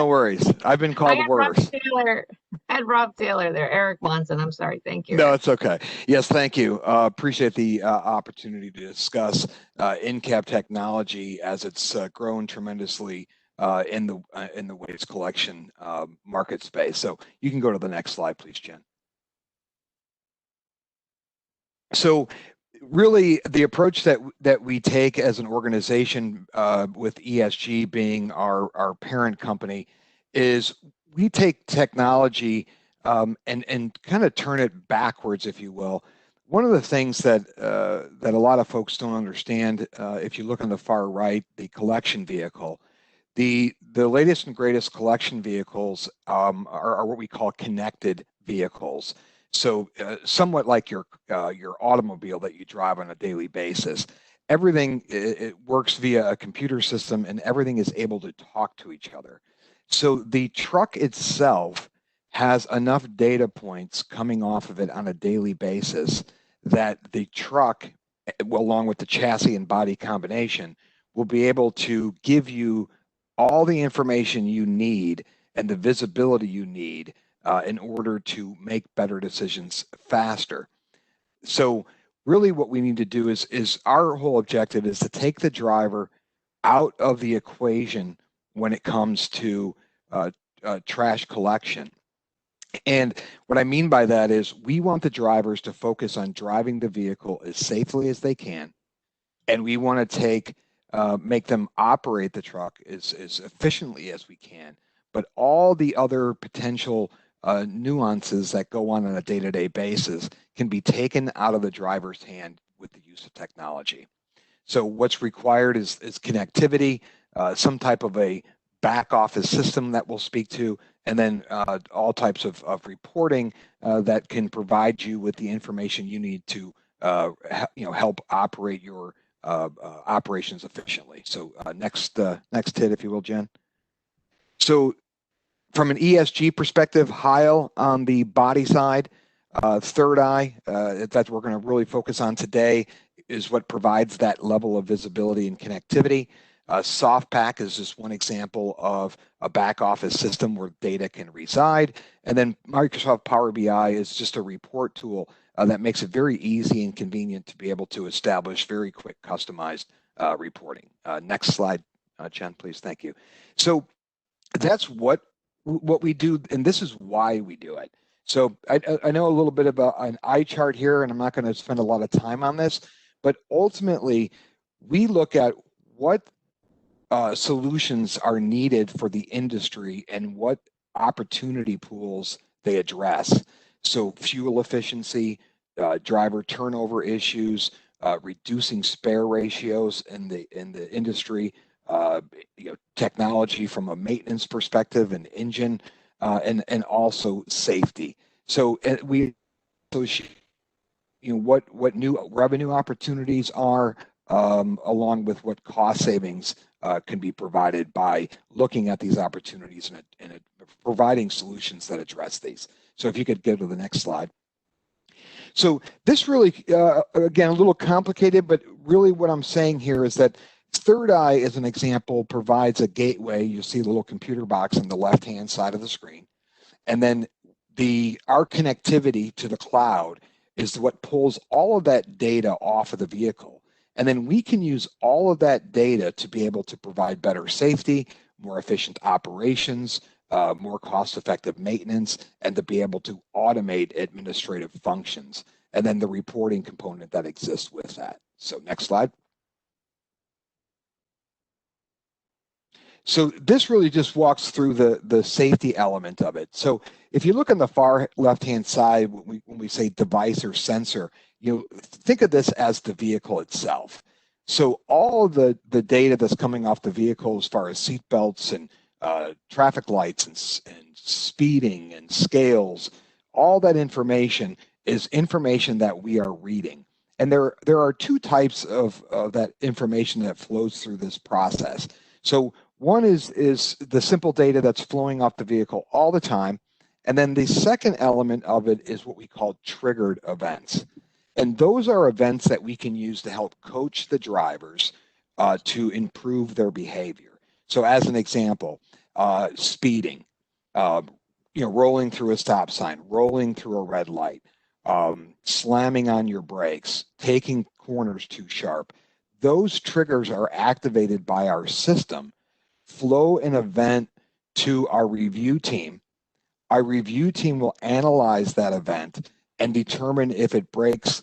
worries. I've been called worse. I had Rob Taylor there. Eric Monson. I'm sorry. Thank you. No, it's okay. Yes, thank you. Appreciate the opportunity to discuss in-cab technology as it's grown tremendously in the waste collection market space. So you can go to the next slide, please, Jen. So really, the approach that we take as an organization with ESG being our parent company is we take technology and kind of turn it backwards, if you will. One of the things that a lot of folks don't understand, if you look on the far right, the collection vehicle, the latest and greatest collection vehicles are what we call connected vehicles. So somewhat like your automobile that you drive on a daily basis. Everything, it works via a computer system, and everything is able to talk to each other. So the truck itself has enough data points coming off of it on a daily basis that the truck, along with the chassis and body combination, will be able to give you all the information you need and the visibility you need in order to make better decisions faster. So really what we need to do is our whole objective is to take the driver out of the equation when it comes to trash collection. And what I mean by that is we want the drivers to focus on driving the vehicle as safely as they can. And we want to make them operate the truck as efficiently as we can. But all the other potential nuances that go on a day-to-day basis can be taken out of the driver's hand with the use of technology. So what's required is connectivity, some type of a back office system that we'll speak to, and then all types of reporting that can provide you with the information you need to help operate your operations efficiently. So next hit, if you will, Jen. So from an ESG perspective, Heil on the body side, Third Eye, that we're going to really focus on today, is what provides that level of visibility and connectivity. SoftPack is just one example of a back office system where data can reside. And then Microsoft Power BI is just a report tool that makes it very easy and convenient to be able to establish very quick customized reporting. Next slide, Jen, please. Thank you. So that's what we do, and this is why we do it. So I know a little bit about an eye chart here, and I'm not going to spend a lot of time on this, but ultimately we look at what solutions are needed for the industry and what opportunity pools they address. So fuel efficiency, driver turnover issues, reducing spare ratios in the industry, technology from a maintenance perspective, and engine, and also safety. So we what new revenue opportunities are, along with what cost savings can be provided by looking at these opportunities and providing solutions that address these. So if you could go to the next slide. So this really, again, a little complicated, but really what I'm saying here is that Third Eye, as an example, provides a gateway. You see the little computer box on the left-hand side of the screen. And then our connectivity to the cloud is what pulls all of that data off of the vehicle. And then we can use all of that data to be able to provide better safety, more efficient operations, more cost-effective maintenance, and to be able to automate administrative functions. And then the reporting component that exists with that. So next slide. So this really just walks through the safety element of it. So if you look on the far left-hand side, when we say device or sensor, think of this as the vehicle itself. So all of the data that's coming off the vehicle as far as seat belts and traffic lights and speeding and scales, all that information is information that we are reading. And there are two types of that information that flows through this process. So one is the simple data that's flowing off the vehicle all the time. And then the second element of it is what we call triggered events. And those are events that we can use to help coach the drivers to improve their behavior. So as an example, speeding, rolling through a stop sign, rolling through a red light, slamming on your brakes, taking corners too sharp. Those triggers are activated by our system, flow an event to our review team. Our review team will analyze that event and determine if it breaks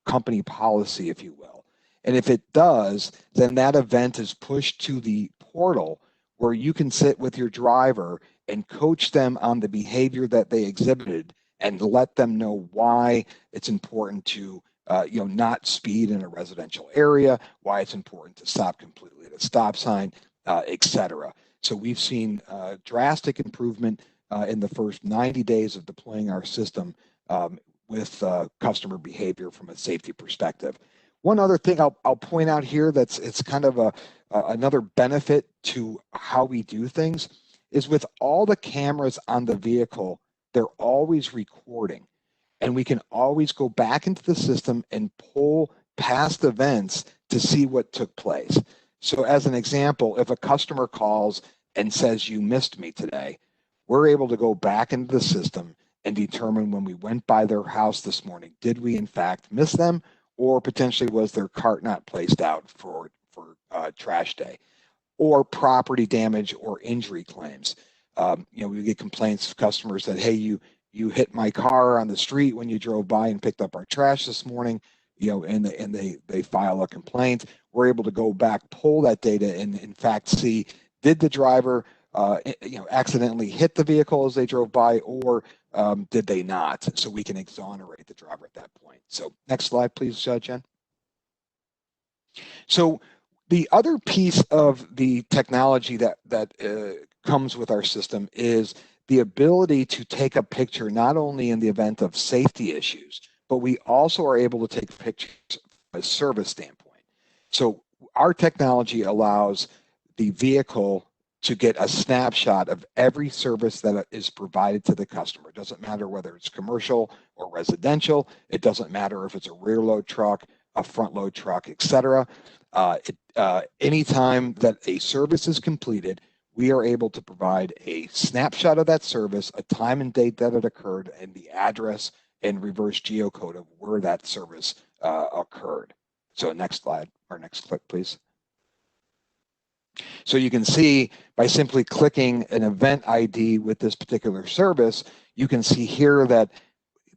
company policy, if you will. And if it does, then that event is pushed to the portal where you can sit with your driver and coach them on the behavior that they exhibited and let them know why it's important to not speed in a residential area, why it's important to stop completely at a stop sign, etc. So we've seen drastic improvement in the first 90 days of deploying our system with customer behavior from a safety perspective. One other thing I'll point out here it's kind of another benefit to how we do things is with all the cameras on the vehicle, they're always recording. And we can always go back into the system and pull past events to see what took place. So as an example, if a customer calls and says, "You missed me today," we're able to go back into the system and determine when we went by their house this morning, did we in fact miss them, or potentially was their cart not placed out for trash day, or property damage or injury claims. We get complaints of customers that, "Hey, you hit my car on the street when you drove by and picked up our trash this morning," and they file a complaint. We're able to go back, pull that data, and in fact see, did the driver accidentally hit the vehicle as they drove by, or did they not? So we can exonerate the driver at that point. So next slide, please, Jen. So the other piece of the technology that comes with our system is the ability to take a picture not only in the event of safety issues, but we also are able to take pictures from a service standpoint. So our technology allows the vehicle to get a snapshot of every service that is provided to the customer. It doesn't matter whether it's commercial or residential. It doesn't matter if it's a rear load truck, a front load truck, etc. Anytime that a service is completed, we are able to provide a snapshot of that service, a time and date that it occurred, and the address and reverse geocode of where that service occurred. So next slide, or next click, please. So you can see by simply clicking an event ID with this particular service, you can see here that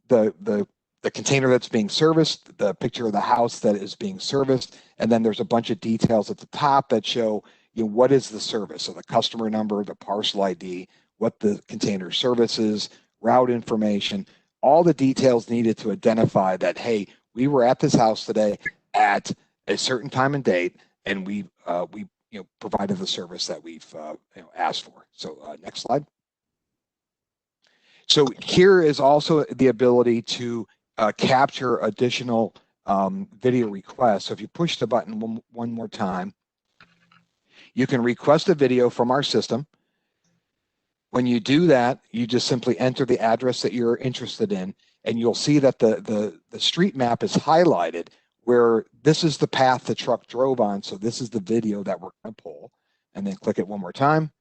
the container that's being serviced, the picture of the house that is being serviced, and then there's a bunch of details at the top that show what is the service. So the customer number, the parcel ID, what the container service is, route information, all the details needed to identify that, hey, we were at this house today at a certain time and date, and we provided the service that we've asked for. So next slide. So here is also the ability to capture additional video requests. So if you push the button one more time, you can request a video from our system. When you do that, you just simply enter the address that you're interested in, and you'll see that the street map is highlighted where this is the path the truck drove on. So this is the video that we're going to pull, and then click it one more time.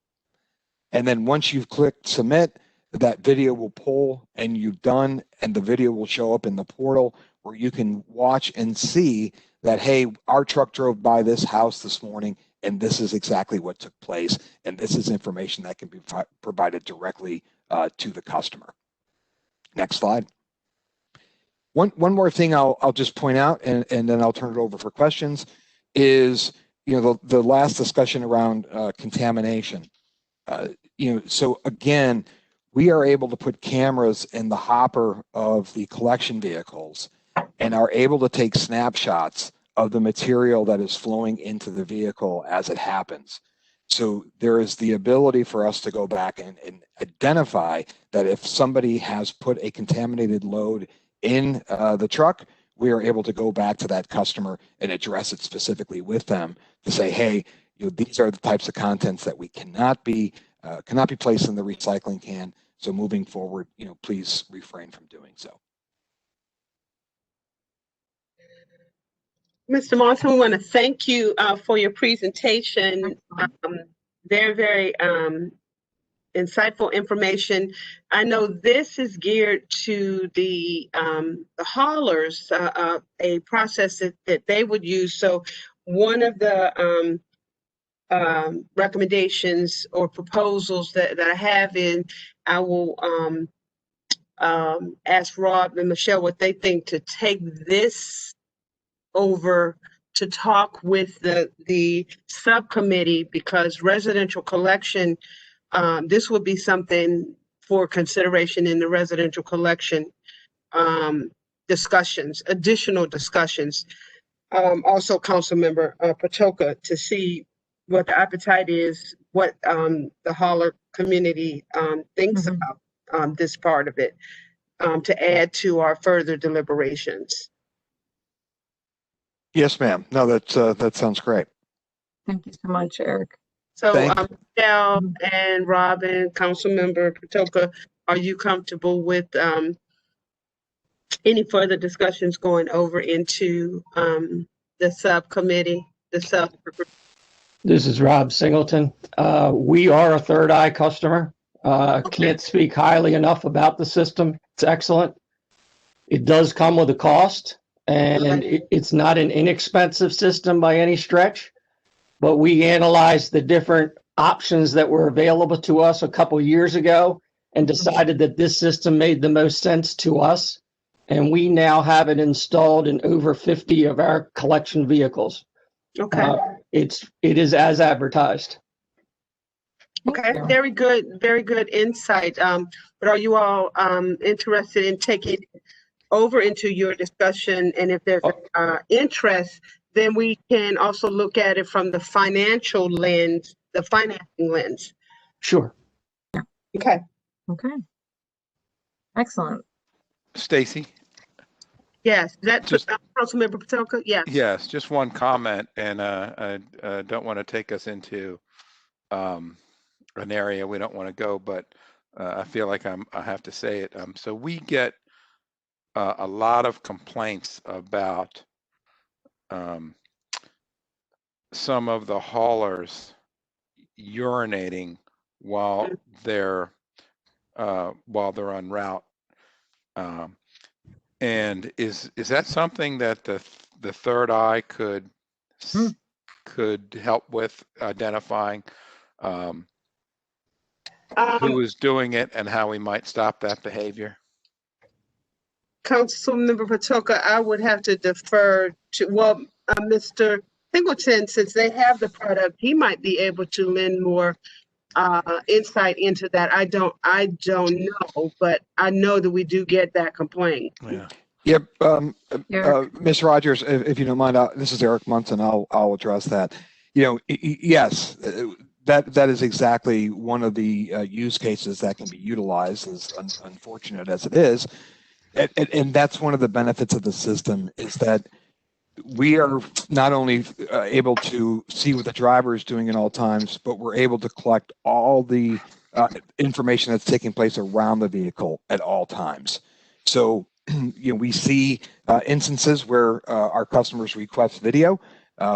And then once you've clicked submit, that video will pull and you've done, and the video will show up in the portal where you can watch and see that, hey, our truck drove by this house this morning and this is exactly what took place. And this is information that can be provided directly to the customer. Next slide. One more thing I'll just point out, and then I'll turn it over for questions, is the last discussion around contamination. So again, we are able to put cameras in the hopper of the collection vehicles and are able to take snapshots of the material that is flowing into the vehicle as it happens. So there is the ability for us to go back and identify that if somebody has put a contaminated load in the truck, we are able to go back to that customer and address it specifically with them to say, hey, these are the types of contents that we cannot be placed in the recycling can. So moving forward, please refrain from doing so. Mr. Monson, we want to thank you for your presentation. Very, very insightful information. I know this is geared to the haulers, a process that they would use. So one of the recommendations or proposals that I have I will ask Rob and Michelle what they think to take this over to talk with the subcommittee, because residential collection, this would be something for consideration in the residential collection discussions, additional discussions. Also, Councilmember Patoka, to see what the appetite is, what the hauler community thinks about this part of it, to add to our further deliberations. Yes, ma'am. No, that sounds great. Thank you so much, Eric. So Michelle and Robin, Councilmember Patoka, are you comfortable with any further discussions going over into the subcommittee, the subgroup? This is Rob Singleton. We are a Third Eye customer. Can't speak highly enough about the system. It's excellent. It does come with a cost, and it's not an inexpensive system by any stretch, but we analyzed the different options that were available to us a couple years ago and decided that this system made the most sense to us. And we now have it installed in over 50 of our collection vehicles. Okay. It is as advertised. Okay, very good insight. But are you all interested in taking over into your discussion? And if there's interest, then we can also look at it from the financial lens, the financing lens. Sure. Okay. Okay. Excellent. Stacy? Yes, that's Councilmember Patoka. Yes. Yes, just one comment, and I don't want to take us into an area we don't want to go, but I feel like I have to say it. So we get a lot of complaints about some of the haulers urinating while they're en route. And is that something that the third eye could help with identifying who is doing it and how we might stop that behavior? Councilmember Patoka, I would have to defer to, well, Mr. Singleton, since they have the product, he might be able to lend more insight into that. I don't know, but I know that we do get that complaint. Yeah. Yep. Ms. Rogers, if you don't mind, this is Eric Munson. I'll address that. You know, yes, that is exactly one of the use cases that can be utilized, as unfortunate as it is. And that's one of the benefits of the system, is that we are not only able to see what the driver is doing at all times, but we're able to collect all the information that's taking place around the vehicle at all times. So, you know, we see instances where our customers request video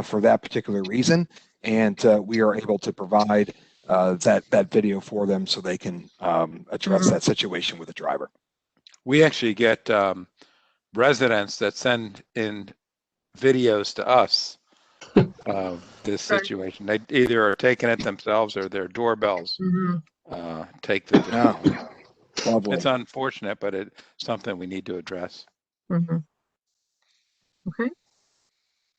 for that particular reason, and we are able to provide that video for them so they can address that situation with the driver. We actually get residents that send in videos to us of this situation. They either are taking it themselves or their doorbells take the video. Lovely. It's unfortunate, but it's something we need to address. Okay.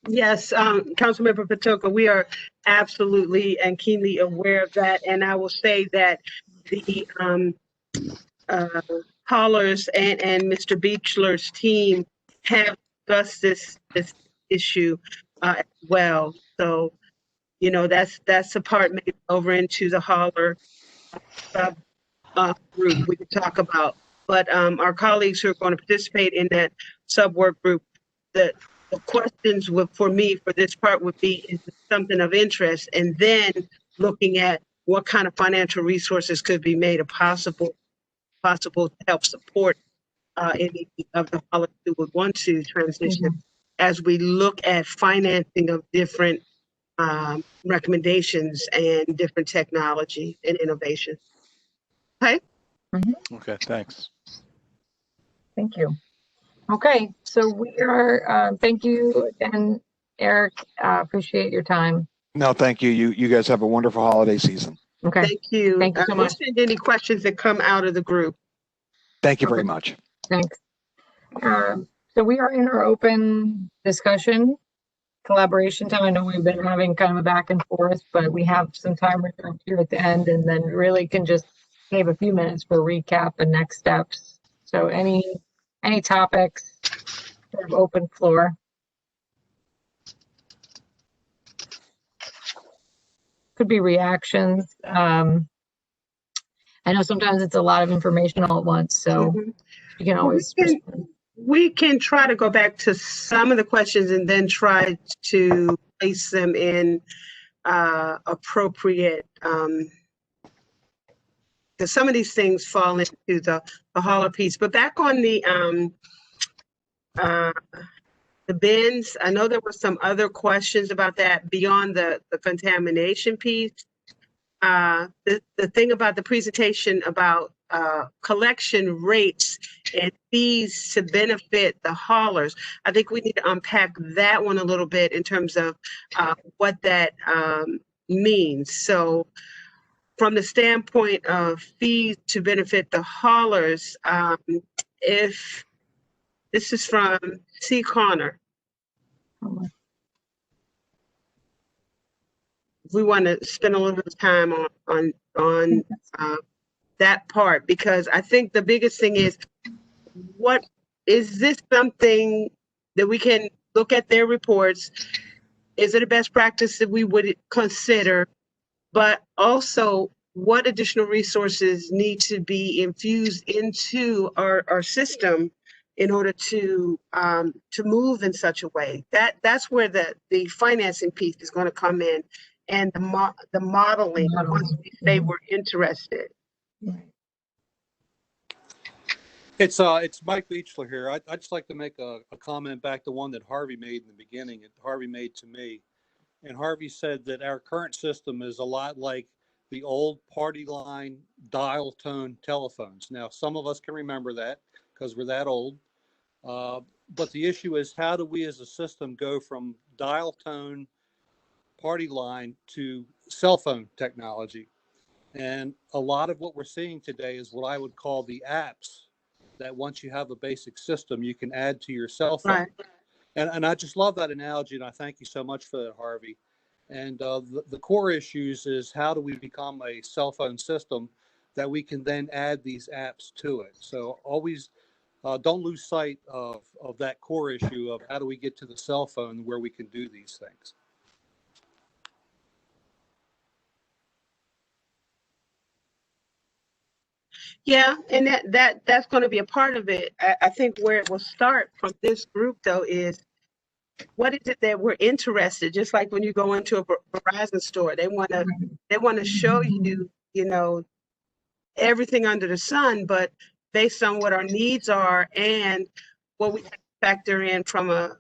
Yes, Councilmember Patoka, we are absolutely and keenly aware of that. And I will say that the callers and Mr. Beechler's team have discussed this issue as well. So, you know, that's a part maybe over into the holler group we could talk about. But our colleagues who are going to participate in that sub-work group, the questions for me for this part would be, is it something of interest? And then looking at what kind of financial resources could be made possible to help support any of the policies who would want to transition as we look at financing of different recommendations and different technology and innovation. Okay. Okay, thanks. Thank you. Okay, so we are, thank you again, Eric. Appreciate your time. No, thank you. You guys have a wonderful holiday season. Okay. Thank you. Thank you so much. Send any questions that come out of the group. Thank you very much. Thanks. So we are in our open discussion collaboration time. I know we've been having kind of a back and forth, but we have some time reserved here at the end, and then really can just save a few minutes for recap and next steps. So any topics, sort of open floor. Could be reactions. I know sometimes it's a lot of information all at once, so you can always. We can try to go back to some of the questions and then try to place them in appropriate, because some of these things fall into the holler piece. But back on the bins, I know there were some other questions about that beyond the contamination piece. The thing about the presentation about collection rates and fees to benefit the haulers, I think we need to unpack that one a little bit in terms of what that means. So from the standpoint of fees to benefit the haulers, if this is from C. Connor. We want to spend a little bit of time on that part, because I think the biggest thing is, what is this something that we can look at their reports? Is it a best practice that we would consider? But also, what additional resources need to be infused into our system in order to move in such a way? That's where the financing piece is going to come in, and the modeling once we say we're interested. It's Mike Beechler here. I'd just like to make a comment back to one that Harvey made in the beginning. Harvey made to me, and Harvey said that our current system is a lot like the old party line dial tone telephones. Now, some of us can remember that because we're that old. But the issue is, how do we as a system go from dial tone party line to cell phone technology? And a lot of what we're seeing today is what I would call the apps that once you have a basic system, you can add to your cell phone. Right. And I just love that analogy, and I thank you so much for that, Harvey. And the core issues is, how do we become a cell phone system that we can then add these apps to it? So always don't lose sight of that core issue of how do we get to the cell phone where we can do these things. Yeah, and that's going to be a part of it. I think where it will start from this group, though, is what is it that we're interested? Just like when you go into a Verizon store, they want to show you, you know, everything under the sun, but based on what our needs are and what we factor in from a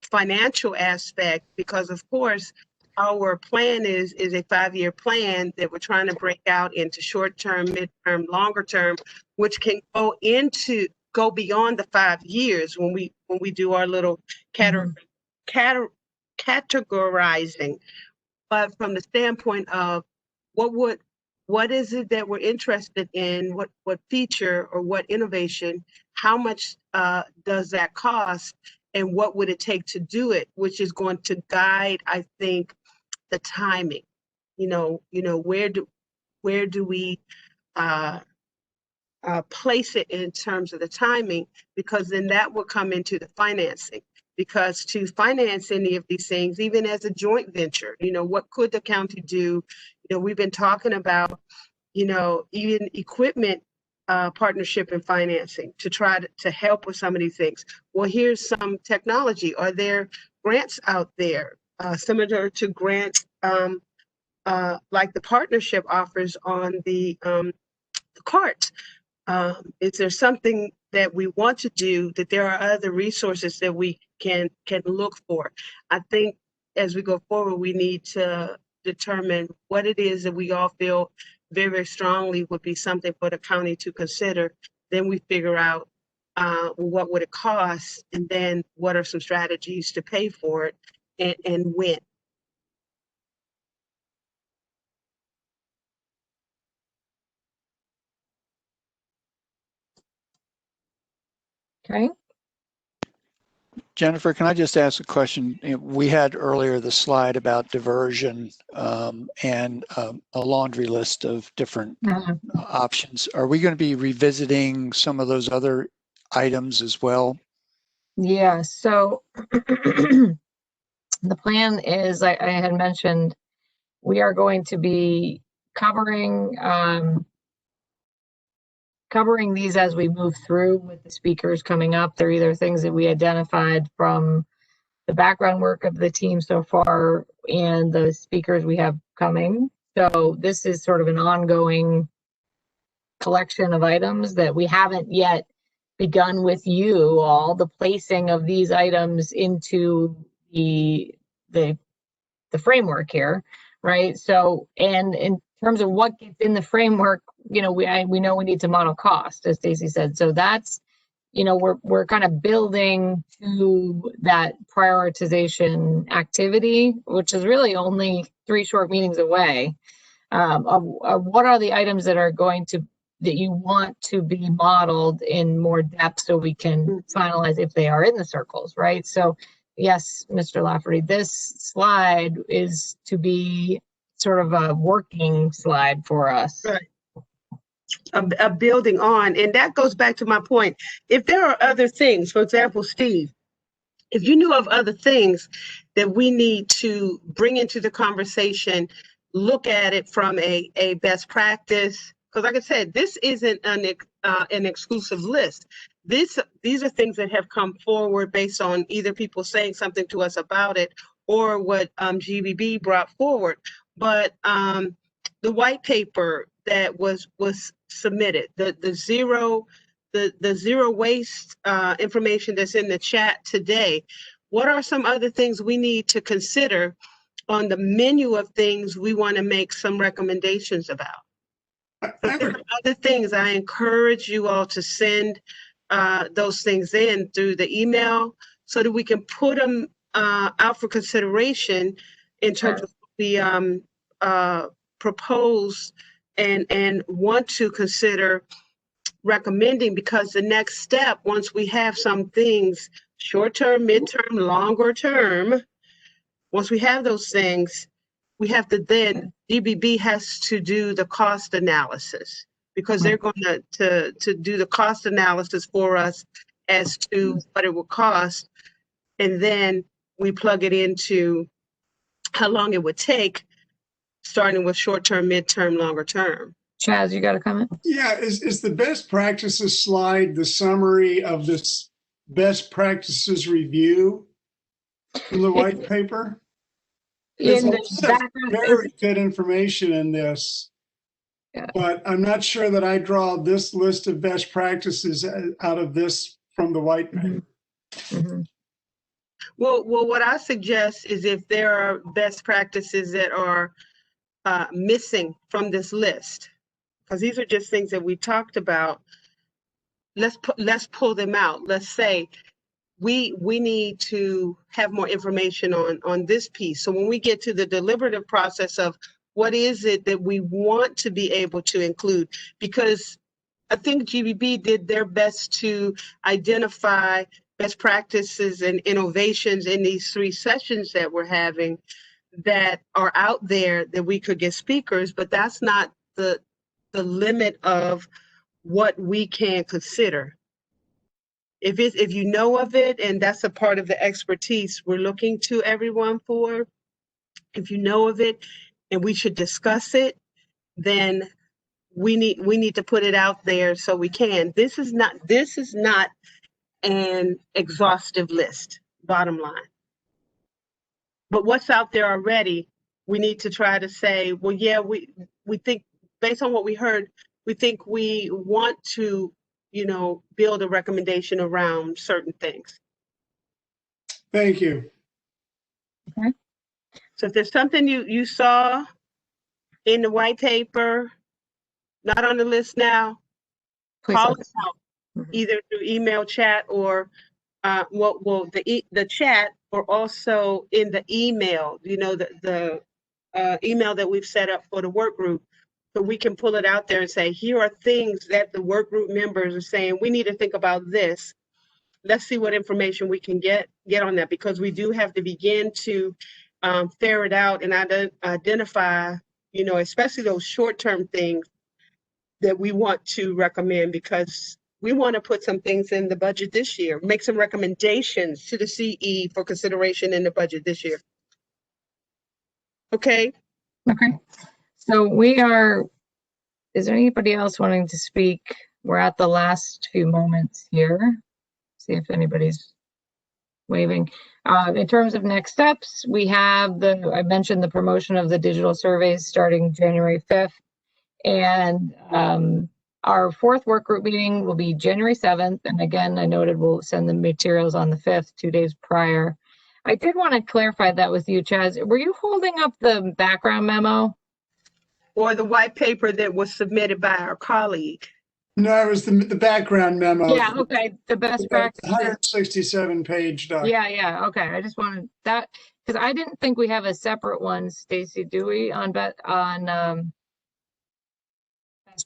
financial aspect, because of course our plan is a 5-year plan that we're trying to break out into short-term, mid-term, longer term, which can go beyond the 5 years when we do our little categorizing. But from the standpoint of what is it that we're interested in, what feature or what innovation, how much does that cost, and what would it take to do it, which is going to guide, I think, the timing. Where do we place it in terms of the timing, because then that will come into the financing. Because to finance any of these things, even as a joint venture, what could the county do? We've been talking about, even equipment partnership and financing to try to help with some of these things. Well, here's some technology. Are there grants out there similar to grants like the partnership offers on the carts? Is there something that we want to do, that there are other resources that we can look for? I think as we go forward, we need to determine what it is that we all feel very, very strongly would be something for the county to consider. Then we figure out what would it cost, and then what are some strategies to pay for it, and when. Okay. Jennifer, can I just ask a question? We had earlier the slide about diversion and a laundry list of different options. Are we going to be revisiting some of those other items as well? Yeah, so the plan is, I had mentioned, we are going to be covering these as we move through with the speakers coming up. They're either things that we identified from the background work of the team so far and the speakers we have coming. So this is sort of an ongoing collection of items that we haven't yet begun with you all, the placing of these items into the framework here, right? So, and in terms of what gets in the framework, we know we need to model cost, as Stacy said. So that's, we're kind of building to that prioritization activity, which is really only 3 short meetings away. Of what are the items that you want to be modeled in more depth, so we can finalize if they are in the circles, right? So yes, Mr. Lafferty, this slide is to be sort of a working slide for us. Right. A building on, and that goes back to my point. If there are other things, for example, Steve, if you knew of other things that we need to bring into the conversation, look at it from a best practice, because like I said, this isn't an exclusive list. These are things that have come forward based on either people saying something to us about it or what GBB brought forward. But the white paper that was submitted, the zero waste information that's in the chat today, what are some other things we need to consider on the menu of things we want to make some recommendations about? Other things, I encourage you all to send those things in through the email so that we can put them out for consideration in terms of the propose and want to consider recommending, because the next step, once we have some things, short-term, mid-term, longer term, once we have those things, we have to then, DBB has to do the cost analysis, because they're going to do the cost analysis for us as to what it will cost. And then we plug it into how long it would take, starting with short-term, mid-term, longer term. Chaz, you got a comment? Yeah, is the best practices slide the summary of this best practices review from the white paper? There's In a the lot of background, very good information in this, but I'm not sure that I draw this list of best practices out of this from the white paper. Well, what I suggest is, if there are best practices that are missing from this list, because these are just things that we talked about, let's pull them out. Let's say we need to have more information on this piece. So when we get to the deliberative process of what is it that we want to be able to include, because I think GBB did their best to identify best practices and innovations in these 3 sessions that we're having that are out there that we could get speakers, but that's not the limit of what we can consider. If you know of it, and that's a part of the expertise we're looking to everyone for, if you know of it and we should discuss it, then we need to put it out there so we can. This is not an exhaustive list, bottom line. But what's out there already, we need to try to say, well, yeah, we think, based on what we heard, we think we want to, build a recommendation around certain things. Thank you. Okay. So if there's something you saw in the white paper, not on the list now, call us out, either through email, chat, or the chat, or also in the email, the email that we've set up for the work group. So we can pull it out there and say, here are things that the work group members are saying, we need to think about this. Let's see what information we can get on that, because we do have to begin to ferret out and identify, especially those short-term things that we want to recommend, because we want to put some things in the budget this year, make some recommendations to the CE for consideration in the budget this year. Okay. Okay. So is there anybody else wanting to speak? We're at the last few moments here. See if anybody's waving. In terms of next steps, we have I mentioned the promotion of the digital surveys starting January 5th. And our 4th work group meeting will be January 7th. And again, I noted we'll send the materials on the 5th, 2 days prior. I did want to clarify that with you, Chaz. Were you holding up the background memo? Or the white paper that was submitted by our colleague? No, it was the background memo. Yeah, okay. The best practice. 167 page document. Yeah, okay. I just wanted that, because I didn't think we have a separate one, Stacy, do we, on best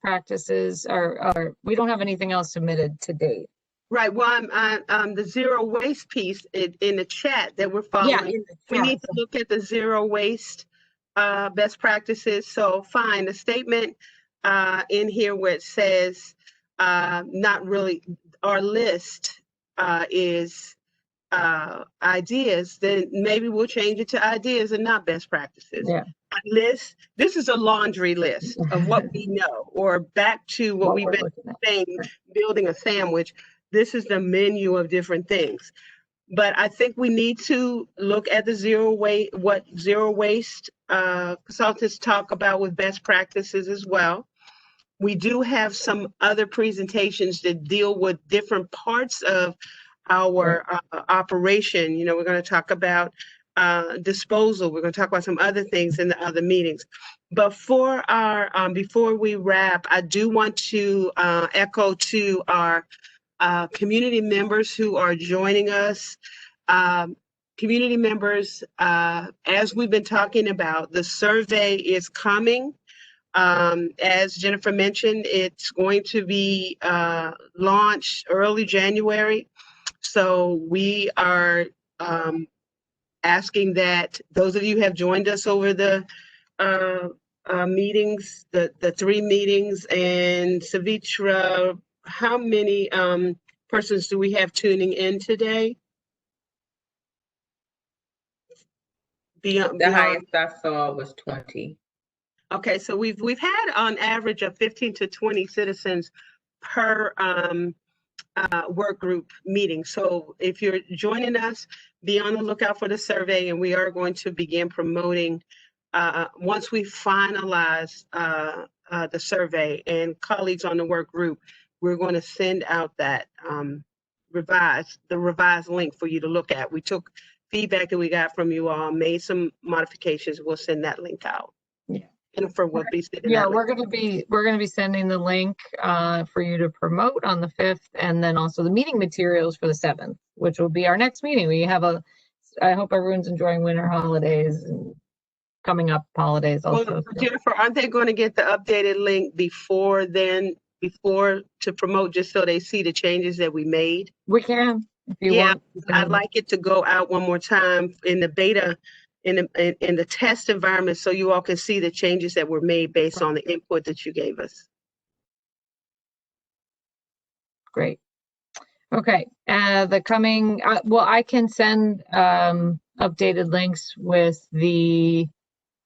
practices, or we don't have anything else submitted to date? Right. Well, I'm the zero waste piece in the chat that we're following. Yeah, we need to look at the zero waste best practices. So fine, the statement in here where it says not really, our list is ideas, then maybe we'll change it to ideas and not best practices. Yeah. A list, this is a laundry list of what we know, or back to what we've been saying, building a sandwich. This is the menu of different things. But I think we need to look at the what zero waste consultants talk about with best practices as well. We do have some other presentations that deal with different parts of our operation. We're going to talk about disposal. We're going to talk about some other things in the other meetings. But for our before we wrap, I do want to echo to our community members who are joining us. Community members, as we've been talking about, the survey is coming. As Jennifer mentioned, it's going to be launched early January. So we are asking that those of you who have joined us over the meetings, the 3 meetings, and Savitra, how many persons do we have tuning in today? The highest I saw was 20. Okay, so we've had on average of 15 to 20 citizens per work group meeting. So if you're joining us, be on the lookout for the survey, and we are going to begin promoting once we finalize the survey, and colleagues on the work group, we're going to send out that revised link for you to look at. We took feedback that we got from you all, made some modifications. We'll send that link out. Yeah. Jennifer will be sending Yeah, that we're link. going to be sending the link for you to promote on the 5th, and then also the meeting materials for the 7th, which will be our next meeting. I hope everyone's enjoying winter holidays and coming up holidays also. Well, Jennifer, aren't they going to get the updated link before to promote, just so they see the changes that we made? We can, if you want. I'd like it to go out one more time in the beta, in the test environment, so you all can see the changes that were made based on the input that you gave us. Great. Okay, I can send updated links with the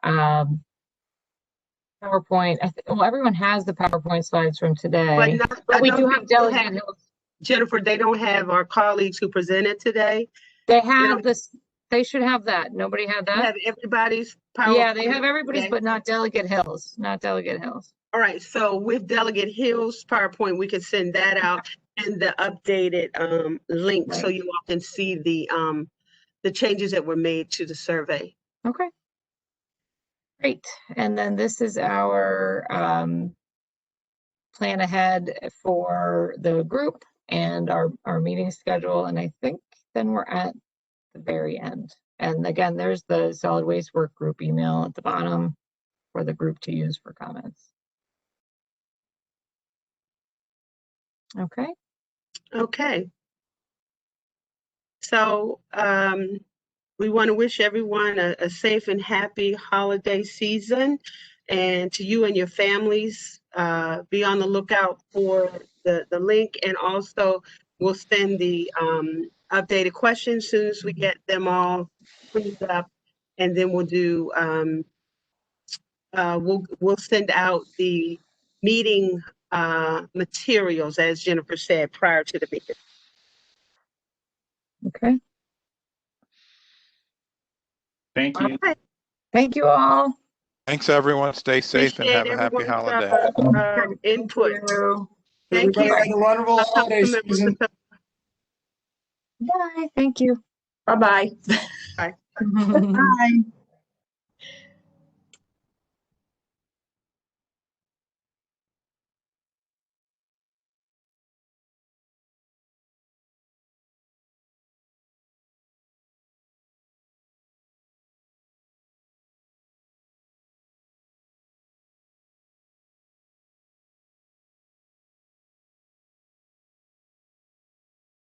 PowerPoint. Well, everyone has the PowerPoint slides from today. But we do have Delegate. Jennifer, they don't have our colleagues who presented today. They have this. They should have that. Nobody had that? They have everybody's PowerPoint. Yeah, they have everybody's, but not Delegate Hills. Not Delegate Hills. All right, so with Delegate Hill's PowerPoint, we can send that out and the updated link, so you all can see the changes that were made to the survey. Okay. Great. And then this is our plan ahead for the group and our meeting schedule. And I think then we're at the very end. And again, there's the solid waste work group email at the bottom for the group to use for comments. Okay. Okay. So we want to wish everyone a safe and happy holiday season, and to you and your families, be on the lookout for the link, and also we'll send the updated questions as soon as we get them all cleaned up, and then we'll do we'll send out the meeting materials, as Jennifer said, prior to the meeting. Okay. Thank you. Right. Thank you all. Thanks, everyone. Stay safe and have a happy holiday. Input. Thank you. Have a wonderful holiday season. Bye. Thank you. Bye-bye. Bye. Bye.